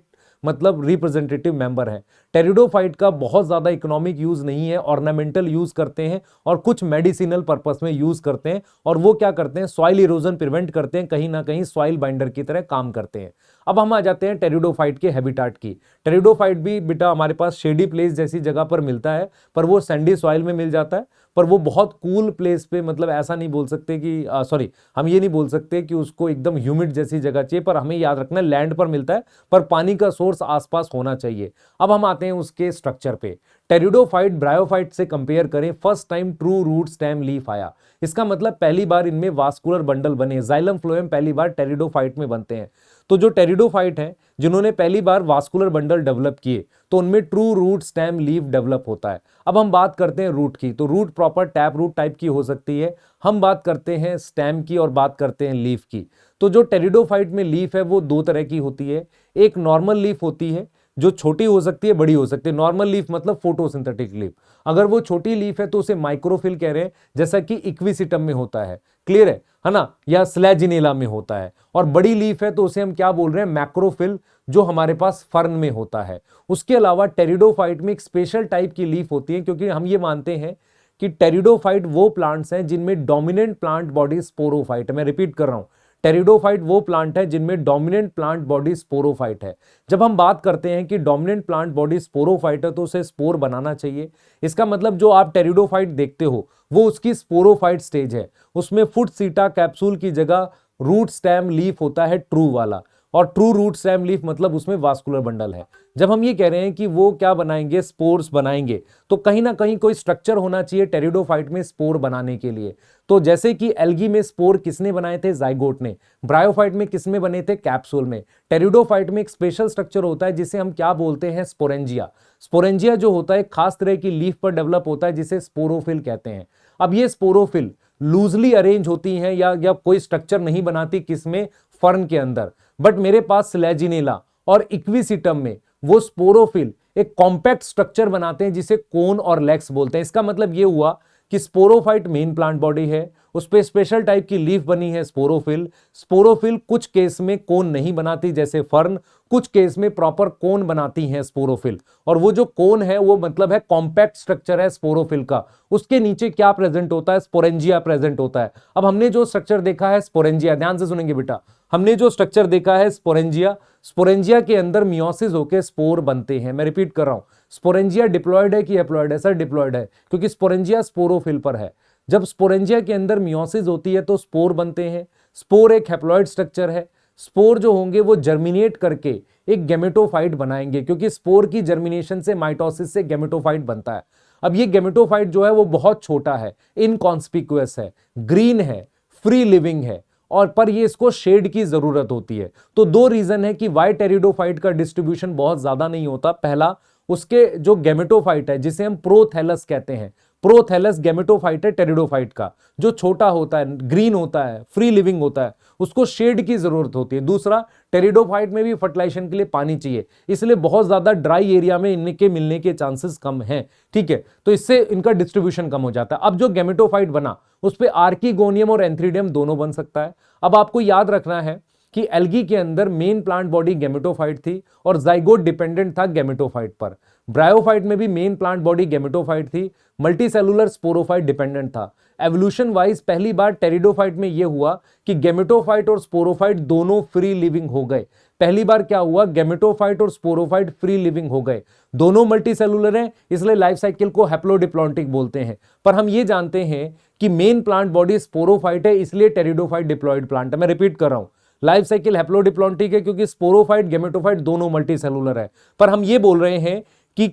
मतलब रिप्रेजेंटेटिव मेंबर है। टेरिडोफाइट का बहुत ज्यादा इकोनॉमिक यूज नहीं है, ऑर्नामेंटल यूज करते हैं और कुछ मेडिसिनल पर्पस में यूज करते हैं। और वो क्या करते हैं, सॉइल इरोजन प्रिवेंट करते हैं, कहीं ना कहीं सॉइल बाइंडर की तरह काम करते हैं। अब हम आ जाते हैं टेरिडोफाइट के हैबिटाट की। टेरिडोफाइट भी बेटा हमारे पास शेडी प्लेस जैसी जगह पर मिलता है, पर वो सैंडी सॉइल में मिल जाता है। पर वो बहुत कूल प्लेस पे, मतलब ऐसा नहीं बोल सकते कि सॉरी हम ये नहीं बोल सकते कि उसको एकदम ह्यूमिड जैसी जगह चाहिए, पर हमें याद रखना है लैंड पर मिलता है, पर पानी का सोर्स आसपास होना चाहिए। अब हम आते हैं उसके स्ट्रक्चर पे। टेरिडोफाइट ब्रायोफाइट से कंपेयर करें, first time true root stem leaf आया। इसका मतलब पहली बार इनमें वास्कुलर बंडल बने, जाइलम फ्लोएम पहली बार टेरिडोफाइट में बनते हैं। तो जो टेरिडोफाइट हैं जिन्होंने पहली बार वास्कुलर बंडल डेवलप किए, तो उनमें true root stem leaf develop होता है। अब हम बात करते हैं रूट की, तो root proper tap root type की हो सकती है। हम बात करते हैं स्टेम की और बात करते हैं लीफ की। तो जो टेरिडोफाइट में लीफ है वो दो तरह की होती है। एक नॉर्मल लीफ होती है जो छोटी हो सकती है, बड़ी हो सकती है। नॉर्मल लीफ मतलब फोटोसिंथेटिक लीफ। अगर वो छोटी लीफ है तो उसे माइक्रोफिल कह रहे हैं, जैसा कि इक्विसिटम में होता है। क्लियर है ना, या स्लैजिनेला में होता है। और बड़ी लीफ है तो उसे हम क्या बोल रहे हैं, मैक्रोफिल, जो हमारे पास फर्न में होता है। उसके अलावा टेरिडोफाइट में एक स्पेशल टाइप की लीफ होती है, क्योंकि हम ये मानते हैं कि टेरिडोफाइट वो प्लांट्स हैं जिनमें डोमिनेंट प्लांट बॉडी स्पोरोफाइट है। मैं रिपीट कर रहा हूं, टेरिडोफाइट वो प्लांट है जिनमें डोमिनेंट प्लांट बॉडी स्पोरोफाइट है। जब हम बात करते हैं कि डोमिनेंट प्लांट बॉडी स्पोरोफाइट है तो उसे स्पोर बनाना चाहिए। इसका मतलब जो आप टेरिडोफाइट देखते हो वो उसकी स्पोरोफाइट स्टेज है। उसमें फुट सीटा कैप्सूल की जगह रूट स्टेम लीफ होता है, ट्रू वाला। और ट्रू रूट स्टेम लीफ मतलब उसमें वास्कुलर बंडल है। जब हम ये कह रहे हैं कि वो क्या बनाएंगे, स्पोर्स बनाएंगे, तो कहीं ना कहीं कोई स्ट्रक्चर होना चाहिए टेरिडोफाइट में स्पोर बनाने के लिए। तो जैसे कि एल्गी में स्पोर किसने बनाए थे, जाइगोट ने। ब्रायोफाइट में किसमें बने थे, कैप्सूल में। टेरिडोफाइट में एक स्पेशल स्ट्रक्चर होता है जिसे हम क्या बोलते हैं, स्पोरेंजिया। स्पोरेंजिया जो होता है खास तरह की लीफ पर डेवलप होता है जिसे स्पोरोफिल कहते हैं। अब ये स्पोरोफिल लूजली अरेंज होती हैं या कोई स्ट्रक्चर नहीं बनाती, किसमें, फर्न के अंदर। बट मेरे पास स्लैजिनेला और इक्विसिटम में वो स्पोरोफिल एक कॉम्पैक्ट स्ट्रक्चर बनाते हैं जिसे कोन और लेग्स बोलते हैं। इसका मतलब ये हुआ कि स्पोरोफाइट मेन प्लांट बॉडी है, उस पे स्पेशल टाइप की लीफ बनी है स्पोरोफिल। स्पोरोफिल कुछ केस में कोन नहीं बनाती जैसे फर्न, कुछ केस में प्रॉपर कोन बनाती हैं स्पोरोफिल। और वो जो कोन है वो मतलब है कॉम्पैक्ट स्ट्रक्चर है स्पोरोफिल का। उसके नीचे क्या प्रेजेंट होता है, स्पोरेंजिया प्रेजेंट होता है। अब हमने जो स्ट्रक्चर देखा है स्पोरेंजिया, ध्यान से सुनेंगे बेटा, हमने जो स्ट्रक्चर देखा है स्पोरेंजिया, स्पोरेंजिया के अंदर मियोसिस होकर स्पोर बनते हैं। मैं रिपीट कर रहा हूं, स्पोरेंजिया डिप्लॉयड है कि हैप्लॉयड है, सर डिप्लॉयड है, क्योंकि स्पोरेंजिया स्पोरोफिल पर है। जब स्पोरेंजिया के अंदर मियोसिस होती है तो स्पोर बनते हैं। स्पोर एक हैप्लॉयड स्ट्रक्चर है। स्पोर जो होंगे वो जर्मिनेट करके एक गैमेटोफाइट बनाएंगे, क्योंकि स्पोर की जर्मिनेशन से माइटोसिस से गैमेटोफाइट बनता है। अब ये गैमेटोफाइट जो है वो बहुत छोटा है, इनकॉन्स्पिक्यूअस है, ग्रीन है, फ्री लिविंग है, और पर ये इसको शेड की जरूरत होती है। तो दो रीजन है कि वाई टेरिडोफाइट का डिस्ट्रीब्यूशन बहुत ज्यादा नहीं होता। पहला, उसके जो गैमेटोफाइट है जिसे हम प्रोथैलस कहते हैं, प्रोथैलस गैमेटोफाइट है टेरिडोफाइट का, जो छोटा होता है, ग्रीन होता है, फ्री लिविंग होता है, उसको शेड की जरूरत होती है। दूसरा, टेरिडोफाइट में भी फर्टिलाइजेशन के लिए पानी चाहिए, इसलिए बहुत ज्यादा ड्राई एरिया में इनके मिलने के चांसेस कम हैं। ठीक है, तो इससे इनका डिस्ट्रीब्यूशन कम हो जाता है। अब जो गैमेटोफाइट बना उस पे आर्कीगोनियम और एंथ्रीडियम दोनों बन सकता है। अब आपको याद रखना है कि एल्गी के अंदर मेन प्लांट बॉडी गैमेटोफाइट थी और जाइगोट डिपेंडेंट था गैमेटोफाइट पर। ब्रायोफाइट में भी मेन प्लांट बॉडी गैमेटोफाइट थी, मल्टीसेलुलर स्पोरोफाइट डिपेंडेंट था। एवोल्यूशन वाइज पहली बार टेरिडोफाइट में यह हुआ कि गैमेटोफाइट और स्पोरोफाइट दोनों फ्री लिविंग हो गए। पहली बार क्या हुआ, गैमेटोफाइट और स्पोरोफाइट फ्री लिविंग हो गए। दोनों मल्टीसेलुलर हैं, इसलिए लाइफ साइकिल को हैप्लोडिप्लॉन्टिक बोलते हैं। पर हम ये जानते हैं कि मेन प्लांट बॉडी स्पोरोफाइट है, इसलिए टेरिडोफाइट डिप्लॉयड प्लांट है। मैं रिपीट कर रहा हूं, लाइफ साइकिल हैप्लोडिप्लॉन्टिक है क्योंकि स्पोरोफाइट गैमेटोफाइट दोनों मल्टीसेलुलर है। पर हम ये बोल रहे हैं कि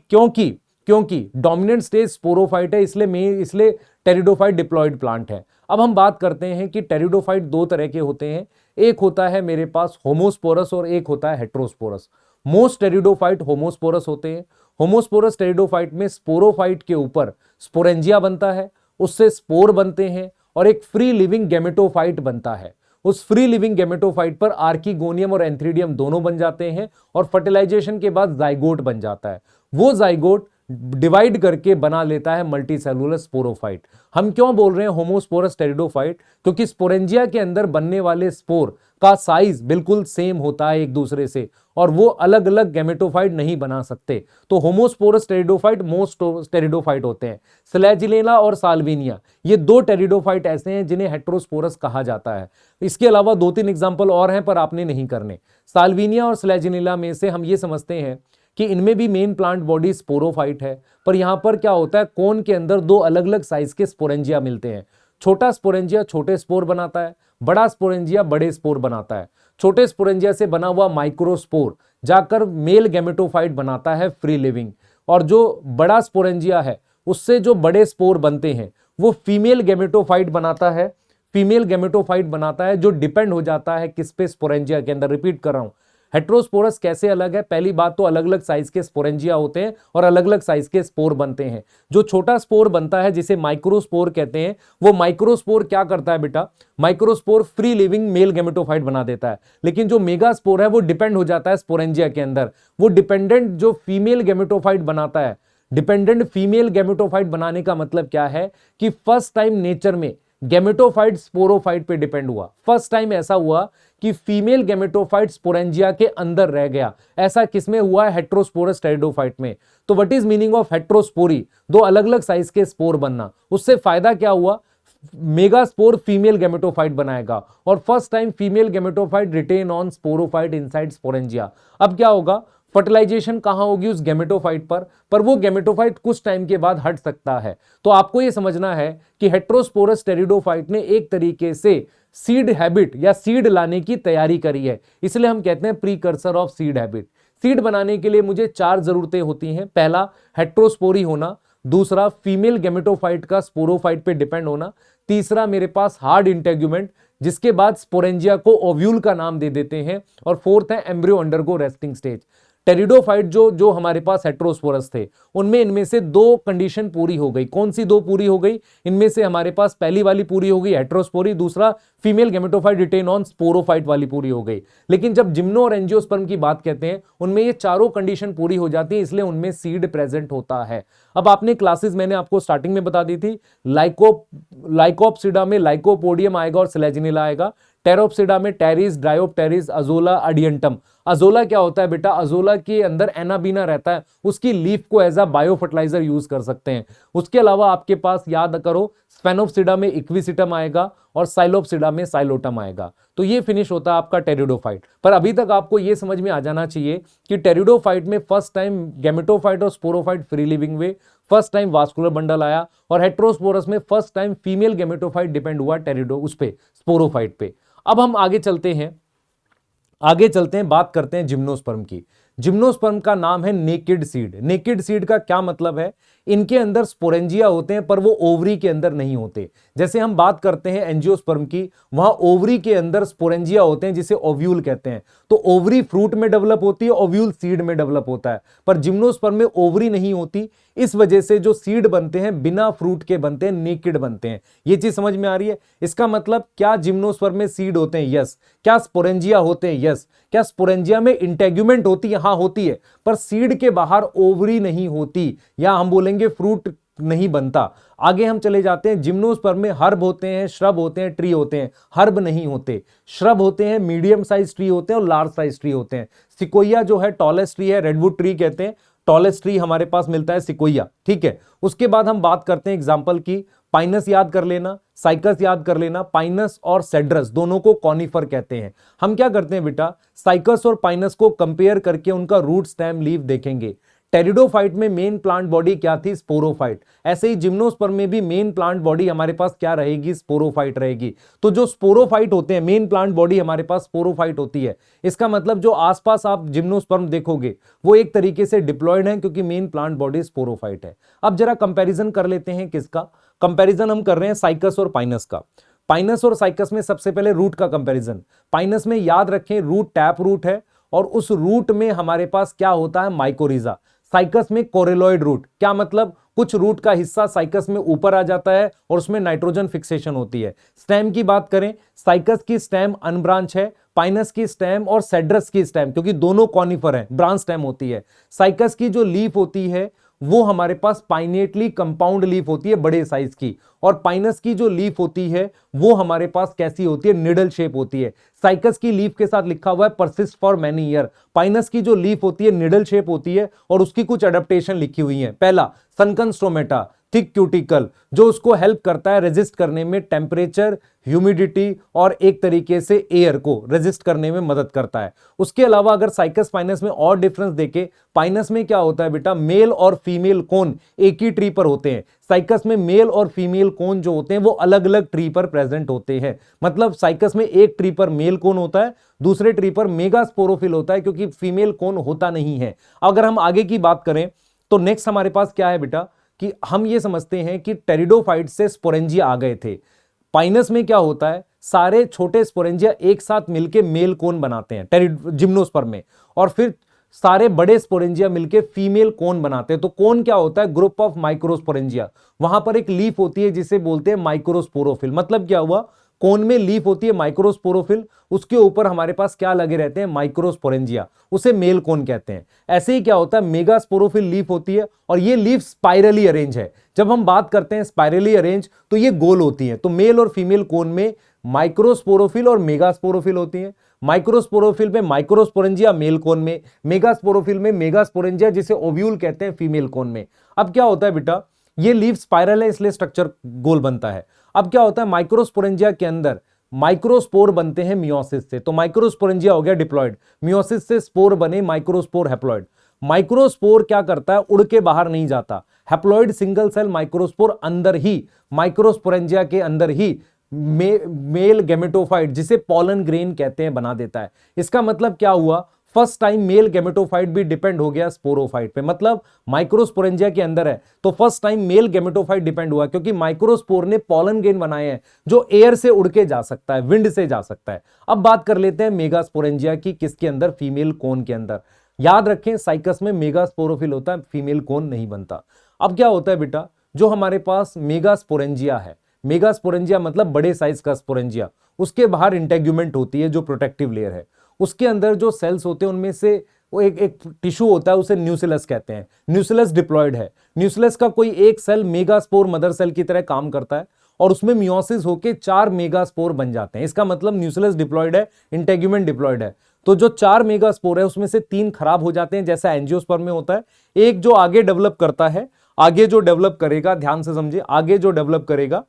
क्योंकि डोमिनेंट स्टेज स्पोरोफाइट है, इसलिए टेरिडोफाइट डिप्लॉयड प्लांट है। अब हम बात करते हैं कि टेरिडोफाइट दो तरह के होते हैं, एक होता है मेरे पास होमोस्पोरस और एक होता है हेट्रोस्पोरस। मोस्ट टेरिडोफाइट होमोस्पोरस होते हैं। होमोस्पोरस टेरिडोफाइट में स्पोरोफाइट के ऊपर स्पोरेंजिया बनता है, उससे स्पोर बनते हैं और एक फ्री लिविंग गैमेटोफाइट बनता है। उस फ्री लिविंग गैमेटोफाइट पर आर्किगोनियम और एंथ्रीडियम दोनों बन जाते हैं और फर्टिलाइजेशन के बाद जाइगोट बन जाता है। वो जाइगोट डिवाइड करके बना लेता है मल्टीसेलुलर स्पोरोफाइट। हम क्यों बोल रहे हैं होमोस्पोरस टेरिडोफाइट? क्योंकि स्पोरेंजिया के अंदर बनने वाले स्पोर का साइज बिल्कुल सेम होता है एक दूसरे से और वो अलग अलग गैमेटोफाइट नहीं बना सकते। तो होमोस्पोरस टेरिडोफाइट मोस्ट टेरिडोफाइट होते हैं। फ्लैजिलेला और साल्विनिया ये दो टेरिडोफाइट ऐसे हैं जिन्हें हेट्रोस्पोरस कहा जाता है। इसके अलावा 2-3 एग्जाम्पल और हैं पर आपने नहीं करने। साल्विनिया और फ्लैजिलेला में से हम ये समझते हैं कि इनमें भी मेन प्लांट बॉडी स्पोरोफाइट है, पर यहां पर क्या होता है, कोन के अंदर दो अलग अलग साइज के स्पोरेंजिया मिलते हैं। छोटा स्पोरेंजिया छोटे स्पोर बनाता है, बड़ा स्पोरेंजिया बड़े स्पोर बनाता है। छोटे स्पोरेंजिया से बना हुआ माइक्रोस्पोर जाकर मेल गैमेटोफाइट बनाता है फ्री लिविंग, और जो बड़ा स्पोरेंजिया है उससे जो बड़े स्पोर बनते हैं वो फीमेल गैमेटोफाइट बनाता है। फीमेल गैमेटोफाइट बनाता है जो डिपेंड हो जाता है किस पे, स्पोरेंजिया के अंदर। रिपीट कर रहा हूं, हेट्रोस्पोरस कैसे अलग है? पहली बात तो अलग अलग साइज के स्पोरेंजिया होते हैं और अलग अलग साइज के स्पोर बनते हैं। जो छोटा स्पोर बनता है जिसे माइक्रोस्पोर कहते हैं, वो माइक्रोस्पोर क्या करता है बेटा? Microspore free living male gametophyte बना देता है। लेकिन जो मेगा स्पोर है वो डिपेंड हो जाता है स्पोरेंजिया के अंदर। वो डिपेंडेंट जो फीमेल गैमेटोफाइट बनाता है, डिपेंडेंट फीमेल गैमेटोफाइट बनाने का मतलब क्या है कि फर्स्ट टाइम नेचर में गैमेटोफाइट स्पोरोफाइट पे डिपेंड हुआ। फर्स्ट टाइम ऐसा हुआ कि फीमेल गैमेटोफाइट स्पोरेंजिया के अंदर रह गया। ऐसा किसमें हुआ है? हेट्रोस्पोरस टेरिडोफाइट में। तो what is meaning of heterospory? दो अलग अलग साइज के स्पोर बनना। उससे फायदा क्या हुआ? मेगा स्पोर फीमेल गैमेटोफाइट बनाएगा और first time female gametophyte retain on sporophyte inside sporangia. अब क्या होगा? फर्टिलाइजेशन कहां होगी? उस गैमेटोफाइट पर वो गैमेटोफाइट कुछ टाइम के बाद हट सकता है। तो आपको यह समझना है कि हेट्रोस्पोरस टेरिडोफाइट ने एक तरीके से सीड हैबिट या सीड लाने की तैयारी करी है, इसलिए हम कहते हैं precursor of seed habit. Seed बनाने के लिए मुझे 4 जरूरतें होती हैं। पहला, हेट्रोस्पोरी होना। दूसरा, फीमेल गैमेटोफाइट का स्पोरोफाइट पे डिपेंड होना। तीसरा, मेरे पास हार्ड इंटेग्यूमेंट, जिसके बाद स्पोरेंजिया को ओव्यूल का नाम दे देते हैं। और फोर्थ है embryo undergo resting stage. Pteridophyte जो हमारे पास हेट्रोस्पोरस थे उनमें इनमें से 2 कंडीशन पूरी हो गई। कौन सी 2 पूरी हो गई? इनमें से हमारे पास पहली वाली पूरी हो गई, हेट्रोस्पोरी। दूसरा, female gametophyte retain on sporophyte वाली पूरी हो गई। लेकिन जब जिम्नो और एंजियोस्पर्म की बात कहते हैं उनमें ये चारों कंडीशन पूरी हो जाती है, इसलिए उनमें सीड प्रेजेंट होता है। अब आपने क्लासेस मैंने आपको स्टार्टिंग में बता दी थी, लाइकोप्सिडा में लाइकोपोडियम आएगा और स्लेजिनिला आएगा। टेरोप्सिडा में टेरिस, ड्रायोप्टेरिस, अजोला, अडियंटम। अजोला क्या होता है बेटा? अजोला के अंदर एनाबीना रहता है, उसकी लीफ को as a bio fertiliser use कर सकते हैं। उसके अलावा आपके पास याद करो, स्फेनोप्सिडा में इक्विसिटम आएगा और साइलोप्सिडा में साइलोटम आएगा। तो ये फिनिश होता है आपका टेरिडोफाइट। पर अभी तक आपको ये समझ में आ जाना चाहिए कि टेरिडोफाइट में फर्स्ट टाइम गैमेटोफाइट और स्पोरोफाइट फ्री लिविंग वे, फर्स्ट टाइम वास्कुलर बंडल आया, और हेट्रोस्पोरस में first time female gametophyte depend हुआ टेरिडो उस पे, स्पोरोफाइट पे। अब हम आगे चलते हैं, बात करते हैं जिम्नोस्पर्म की। जिम्नोस्पर्म का नाम है नेकेड सीड। नेकेड सीड का क्या मतलब है? इनके अंदर स्पोरेंजिया होते हैं पर वो ओवरी के अंदर नहीं होते। जैसे हम बात करते हैं एंजियोस्पर्म की, वहां ओवरी के अंदर स्पोरेंजिया होते हैं जिसे ओव्यूल कहते हैं। तो ओवरी फ्रूट में डेवलप होती है, ओव्यूल सीड में डेवलप होता है। पर जिम्नोस्पर्म में ओवरी नहीं होती, इस वजह से जो सीड बनते हैं बिना फ्रूट के बनते हैं, नेकेड बनते हैं। ये चीज समझ में आ रही है? इसका मतलब क्या जिम्नोस्पर्म में सीड होते हैं? यस। क्या स्पोरेंजिया होते हैं? यस। क्या स्पोरेंजिया में इंटेग्यूमेंट होती है? हाँ होती है, पर सीड के बाहर ओवरी नहीं होती, या हम बोलेंगे फ्रूट नहीं बनता। आगे हम चले जाते हैं, जिम्नोस्पर्म में हर्ब होते हैं, श्रब होते हैं, ट्री होते हैं। हर्ब नहीं होते, श्रब होते हैं, मीडियम साइज ट्री होते हैं और लार्ज साइज ट्री होते हैं। सिकोया जो है टॉलेस्ट ट्री है, रेडवुड ट्री कहते हैं। टॉलेस्ट ट्री हमारे पास मिलता है सिकोया, ठीक है। उसके बाद हम बात करते हैं एग्जांपल की, पाइनस याद कर लेना, साइकस याद कर लेना। पाइनस और सेड्रस दोनों को कॉनिफर कहते हैं। हम क्या करते हैं बेटा, साइकस और पाइनस को कंपेयर करके उनका रूट, स्टेम, लीफ देखेंगे। टेरिडोफाइट में मेन प्लांट बॉडी क्या थी? स्पोरोफाइट। ऐसे ही जिम्नोस्पर्म में भी मेन प्लांट बॉडी हमारे पास क्या रहेगी? स्पोरोफाइट रहेगी। तो जो स्पोरोफाइट होते हैं, मेन प्लांट बॉडी हमारे पास स्पोरोफाइट होती है। इसका मतलब जो आसपास आप जिम्नोस्पर्म देखोगे वो एक तरीके से डिप्लॉयड है, क्योंकि मेन प्लांट बॉडी स्पोरोफाइट है। अब जरा कंपैरिजन कर लेते हैं, किसका कंपैरिजन हम कर रहे हैं? साइकस और पाइनस का। पाइनस और साइकस में सबसे पहले रूट का कंपैरिजन। पाइनस में याद रखें रूट टैप रूट है, और उस रूट में हमारे पास क्या होता है? माइकोरिजा। साइकस में कोरेलॉइड रूट। क्या मतलब? कुछ रूट का हिस्सा साइकस में ऊपर आ जाता है और उसमें नाइट्रोजन फिक्सेशन होती है। स्टेम की बात करें, साइकस की स्टेम अनब्रांच है, पाइनस की स्टेम और सेड्रस की स्टेम, क्योंकि दोनों कॉनिफर हैं, ब्रांच स्टेम होती है। साइकस की जो लीफ होती है वो हमारे पास पाइनेटली कंपाउंड लीफ होती है बड़े साइज की, और पाइनस की जो लीफ होती है वो हमारे पास कैसी होती है, निडल शेप होती है। साइकस की लीफ के साथ लिखा हुआ है persist for many year. Pinus की जो लीफ होती है निडल शेप होती है और उसकी कुछ एडेप्टेशन लिखी हुई है। पहला, सनकन स्ट्रोमेटा, थिक क्यूटिकल, जो उसको हेल्प करता है रेजिस्ट करने में टेम्परेचर, ह्यूमिडिटी और एक तरीके से एयर को रेजिस्ट करने में मदद करता है। उसके अलावा अगर साइकस पाइनस में और डिफरेंस देखे, पाइनस में क्या होता है बेटा, मेल और फीमेल कोन एक ही ट्री पर होते हैं। साइकस में मेल और फीमेल कोन जो होते हैं वो अलग अलग ट्री पर प्रेजेंट होते हैं। मतलब साइकस में एक ट्री पर मेल कोन होता है, दूसरे ट्री पर मेगास्पोरोफिल होता है, क्योंकि फीमेल कोन होता नहीं है। अगर हम आगे की बात करें तो नेक्स्ट हमारे पास क्या है बेटा, कि हम ये समझते हैं कि टेरिडोफाइट से स्पोरेंजिया आ गए थे। पाइनस में क्या होता है, सारे छोटे स्पोरेंजिया एक साथ मिलकर मेल कोन बनाते हैं जिम्नोस्पर्म में, और फिर सारे बड़े स्पोरेंजिया मिलके फीमेल कोन बनाते हैं। तो कोन क्या होता है, ग्रुप ऑफ माइक्रोस्पोरेंजिया। वहां पर एक लीफ होती है जिसे बोलते हैं माइक्रोस्पोरोफिल। मतलब क्या हुआ, कोन में लीफ होती है माइक्रोस्पोरोफिल, उसके ऊपर हमारे पास क्या लगे रहते हैं, माइक्रोस्पोरेंजिया, उसे मेल कोन कहते हैं। ऐसे ही क्या होता है, मेगास्पोरोफिल लीफ होती है और ये लीफ स्पाइरली अरेंज है। जब हम बात करते हैं स्पाइरली अरेंज तो ये गोल होती है। तो मेल और फीमेल कोन में माइक्रोस्पोरोफिल और मेगास्पोरोफिल होती है। माइक्रोस्पोरोफिल में माइक्रोस्पोरेंजिया मेल कोन में, मेगास्पोरोफिल में मेगास्पोरेंजिया जिसे ओव्यूल कहते हैं फीमेल कोन में। अब क्या होता है बेटा, ये लीफ स्पाइरल है इसलिए स्ट्रक्चर गोल बनता है। अब क्या होता है, माइक्रोस्पोरेंजिया के अंदर माइक्रोस्पोर बनते हैं मियोसिस से। तो माइक्रोस्पोरेंजिया हो गया डिप्लॉयड, मियोसिस से स्पोर बने माइक्रोस्पोर हैप्लॉयड। माइक्रोस्पोर क्या करता है, उड़ के बाहर नहीं जाता। हैप्लॉयड सिंगल सेल माइक्रोस्पोर अंदर ही, माइक्रोस्पोरेंजिया के अंदर ही मेल गैमेटोफाइट जिसे पॉलन ग्रेन कहते हैं बना देता है। इसका मतलब क्या हुआ, फर्स्ट टाइम मेल गैमेटोफाइट भी डिपेंड हो गया स्पोरोफाइट पे। मतलब माइक्रोस्पोरेंजिया के अंदर है तो first time male gametophyte depend हुआ, क्योंकि माइक्रोस्पोर ने पॉलन ग्रेन बनाए हैं जो एयर से उड़ के जा सकता है, विंड से जा सकता है। अब बात कर लेते हैं मेगास्पोरेंजिया की, किसके अंदर, फीमेल कोन के अंदर। याद रखें साइकस में मेगास्पोरोफिल होता है, फीमेल कोन नहीं बनता। अब क्या होता है बेटा, जो हमारे पास मेगास्पोरेंजिया है, मेगास्पोरेंजिया मतलब बड़े साइज का स्पोरेंजिया, उसके बाहर इंटेग्यूमेंट होती है जो प्रोटेक्टिव लेयर है। उसके अंदर जो सेल्स होते हैं उनमें से वो एक टिश्यू होता है, उसे न्यूसिलस कहते हैं। न्यूसिलस डिप्लॉयड है। न्यूसिलस का कोई एक सेल मेगास्पोर मदर सेल की तरह काम करता है और उसमें मियोसिस होकर 4 मेगास्पोर बन जाते हैं। इसका मतलब न्यूसिलस डिप्लॉयड है, इंटेग्यूमेंट डिप्लॉयड है। तो जो 4 मेगास्पोर है उसमें से 3 खराब हो जाते हैं जैसा एंजियोस्पर्म में होता है। एक जो आगे डेवलप करता है, आगे जो डेवलप करेगा, ध्यान से समझिए, आगे जो डेवलप करेगा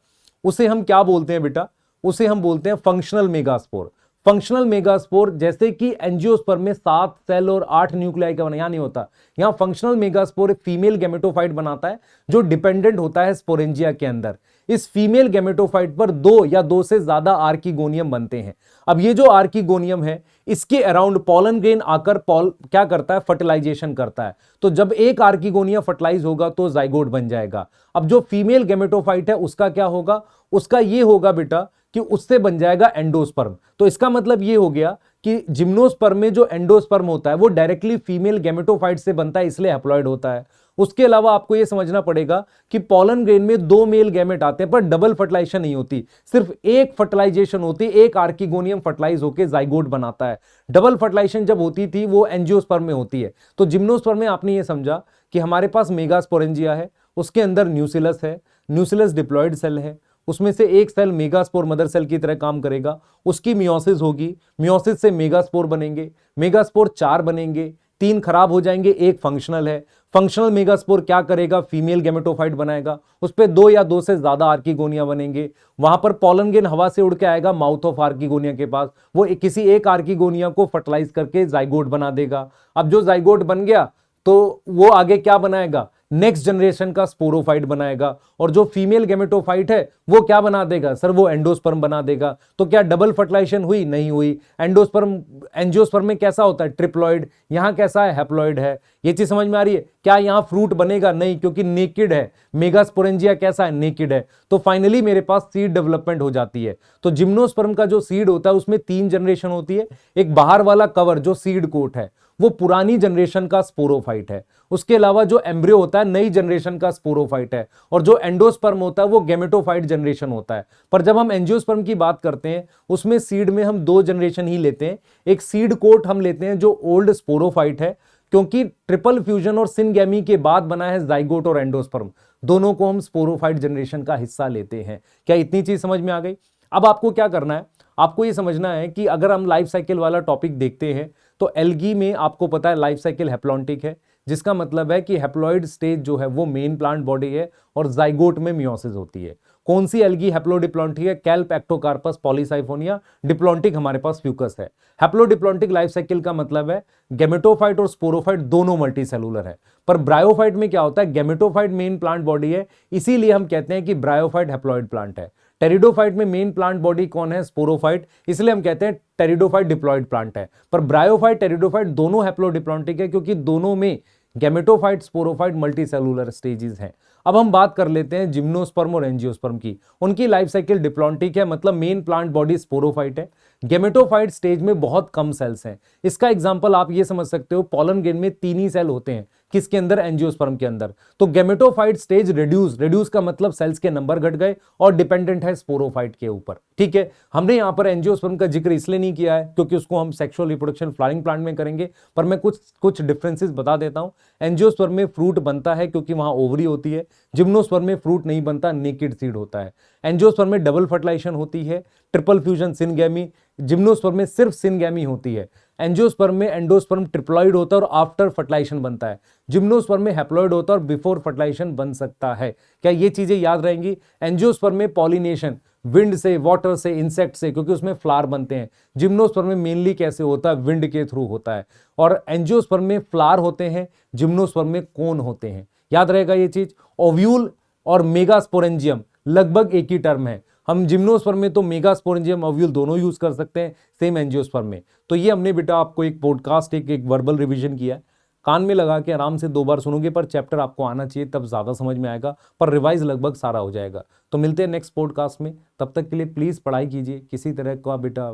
उसे हम क्या बोलते हैं बेटा, उसे हम बोलते हैं फंक्शनल मेगास्पोर। फंक्शनल मेगास्पोर, जैसे कि एंजियोस्पर्म में 7 सेल और 8 न्यूक्लियाई का बना, यहां नहीं होता। यहां फंक्शनल मेगास्पोर एक फीमेल गैमेटोफाइट बनाता है जो डिपेंडेंट होता है स्पोरेंजिया के अंदर। इस फीमेल गैमेटोफाइट पर 2 या 2 से ज्यादा आर्किगोनियम बनते हैं। अब ये जो आर्किगोनियम है इसके अराउंड पॉलन ग्रेन आकर क्या करता है, फर्टिलाइजेशन करता है। तो जब एक आर्किगोनिया फर्टिलाइज होगा तो जाइगोट बन जाएगा। अब जो फीमेल गैमेटोफाइट है उसका क्या होगा, उसका ये होगा बेटा कि उससे बन जाएगा एंडोस्पर्म। तो इसका मतलब ये हो गया कि जिम्नोस्पर्म में जो एंडोस्पर्म होता है वो डायरेक्टली फीमेल गैमेटोफाइट से बनता है, इसलिए हैप्लॉयड होता है। उसके अलावा आपको यह समझना पड़ेगा कि पॉलन ग्रेन में 2 मेल गैमेट आते हैं पर डबल फर्टिलाइजेशन नहीं होती, सिर्फ एक फर्टिलाइजेशन होती है, एक आर्किगोनियम फर्टिलाइज होकर जाइगोट बनाता है। डबल फर्टिलाइजेशन जब होती थी वो एंजियोस्पर्म में होती है। तो जिम्नोस्पर्म में आपने ये समझा कि हमारे पास मेगास्पोरेंजिया है, उसके अंदर न्यूसिलस है, न्यूसिलस डिप्लॉयड सेल है, उसमें से एक सेल मेगास्पोर मदर सेल की तरह काम करेगा, उसकी मियोसिस होगी, मियोसिस से मेगास्पोर बनेंगे, मेगास्पोर 4 बनेंगे, 3 खराब हो जाएंगे, एक फंक्शनल है। फंक्शनल मेगास्पोर क्या करेगा, फीमेल गैमेटोफाइट बनाएगा, उस पर 2 या 2 से ज्यादा आर्किगोनिया बनेंगे। वहां पर पॉलन ग्रेन हवा से उड़ के आएगा माउथ ऑफ आर्किगोनिया के पास, वो किसी एक आर्किगोनिया को फर्टिलाइज करके जाइगोट बना देगा। अब जो जाइगोट बन गया तो वो आगे क्या बनाएगा, नेक्स्ट जनरेशन का स्पोरोफाइट बनाएगा। और जो फीमेल गैमेटोफाइट है वो क्या बना देगा, सर वो एंडोस्पर्म बना देगा। तो क्या डबल फर्टिलाइजेशन हुई, नहीं हुई। एंडोस्पर्म एंजियोस्पर्म में कैसा होता है, ट्रिप्लॉइड, यहां कैसा है, हैप्लॉइड है। ये चीज समझ में आ रही है। क्या यहां फ्रूट बनेगा, नहीं, क्योंकि नेकेड है। मेगास्पोरेंजिया कैसा है, नेकेड है। तो फाइनली मेरे पास सीड डेवलपमेंट हो जाती है। तो जिम्नोस्पर्म का जो सीड होता है उसमें 3 जनरेशन होती है। एक बाहर वाला कवर जो सीड कोट है वो पुरानी जनरेशन का स्पोरोफाइट है। उसके अलावा जो एम्ब्रियो होता है नई जनरेशन का स्पोरोफाइट है, और जो एंडोस्पर्म होता है वो गेमेटोफाइट जनरेशन होता है। पर जब हम एंजियोस्पर्म की बात करते हैं उसमें सीड में हम दो जनरेशन ही लेते हैं। एक सीड कोट हम लेते हैं जो ओल्ड स्पोरोफाइट है, क्योंकि ट्रिपल फ्यूजन और सिनगैमी के बाद बना है जाइगोट और एंडोस्पर्म, दोनों को हम स्पोरोफाइट जनरेशन का हिस्सा लेते हैं। क्या इतनी चीज समझ में आ गई? अब आपको क्या करना है, आपको ये समझना है कि अगर हम लाइफ साइकिल वाला टॉपिक देखते हैं तो एल्गी में आपको पता है लाइफ साइकिल हैप्लॉन्टिक है, जिसका मतलब है कि हैप्लॉइड स्टेज जो है वो मेन प्लांट बॉडी है और जाइगोट में मियोसिस होती है। कौन सी एल्गी हैप्लोडिप्लॉन्टिक है? Kelp, Ectocarpus, Polysiphonia. डिप्लॉन्टिक हमारे पास फ्यूकस है। हैप्लोडिप्लॉन्टिक लाइफ साइकिल का मतलब है गेमेटोफाइट और स्पोरोफाइट दोनों मल्टीसेलुलर है। पर ब्रायोफाइट में क्या होता है, गेमेटोफाइट मेन प्लांट बॉडी है, इसीलिए हम कहते हैं कि ब्रायोफाइट हैप्लॉइड प्लांट है। टेरिडोफाइट में मेन प्लांट बॉडी कौन है? स्पोरोफाइट, इसलिए हम कहते हैं टेरिडोफाइट डिप्लॉइड प्लांट है। पर ब्रायोफाइट टेरिडोफाइट दोनों हैप्लोडिप्लॉन्टिक है, क्योंकि दोनों में गेमेटोफाइट स्पोरोफाइट मल्टीसेलुलर स्टेजेस हैं। अब हम बात कर लेते हैं जिम्नोस्पर्म और एंजियोस्पर्म की। उनकी लाइफ साइकिल डिप्लॉन्टिक है, मतलब मेन प्लांट बॉडी स्पोरोफाइट है। गेमेटोफाइट स्टेज में बहुत कम सेल्स हैं। इसका एग्जांपल आप ये समझ सकते हो, पॉलन ग्रेन में 3 ही सेल होते हैं, किसके अंदर? एंजियोस्पर्म के अंदर। तो गेमेटोफाइट स्टेज रिड्यूस का मतलब सेल्स के नंबर घट गए और डिपेंडेंट है स्पोरोफाइट के ऊपर। ठीक है, हमने यहां पर एंजियोस्पर्म का जिक्र इसलिए नहीं किया है क्योंकि उसको हम सेक्सुअल रिप्रोडक्शन फ्लावरिंग प्लांट में करेंगे, पर मैं कुछ डिफरेंसेस बता देता हूं। एंजियोस्पर्म में फ्रूट बनता है क्योंकि वहां ओवरी होती है। जिम्नोस्पर्म में फ्रूट नहीं बनता, नेकेड सीड होता है। एंजियोस्पर्म में डबल फर्टिलाइजेशन होती है, ट्रिपल फ्यूजन सिनगैमी। जिम्नोस्पर्म में सिर्फ सिनगैमी होती है। एंजियोस्पर्म में एंडोस्पर्म ट्रिप्लॉइड होता है और आफ्टर फर्टिलाइजेशन बनता है। जिम्नोस्पर्म में हैप्लॉइड होता है और बिफोर फर्टिलाइजेशन बन सकता है। क्या ये चीजें याद रहेंगी? एंजियोस्पर्म में पॉलिनेशन विंड से, वाटर से, इंसेक्ट से, क्योंकि उसमें फ्लावर बनते हैं। जिम्नोस्पर्म में मेनली कैसे होता है? विंड के थ्रू होता है। और एंजियोस्पर्म में फ्लावर होते हैं, जिम्नोस्पर्म में कोन होते हैं। याद रहेगा ये चीज। ओव्यूल और मेगास्पोरेंजियम लगभग एक ही टर्म है। हम जिम्नोस्पर्म में तो मेगास्पोरेंजियम, ओव्यूल दोनों यूज कर सकते हैं, सेम एंजियोस्पर्म में। तो ये हमने बेटा आपको एक पॉडकास्ट, एक वर्बल रिवीजन किया है। कान में लगा के आराम से 2 बार सुनोगे, पर चैप्टर आपको आना चाहिए, तब ज्यादा समझ में आएगा, पर रिवाइज लगभग सारा हो जाएगा। तो मिलते हैं नेक्स्ट पॉडकास्ट में, तब तक के लिए प्लीज पढ़ाई कीजिए। किसी तरह का बेटा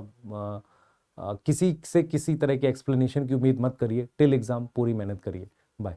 किसी से किसी तरह के एक्सप्लेनेशन की उम्मीद मत करिए। टिल एग्जाम पूरी मेहनत करिए। बाय।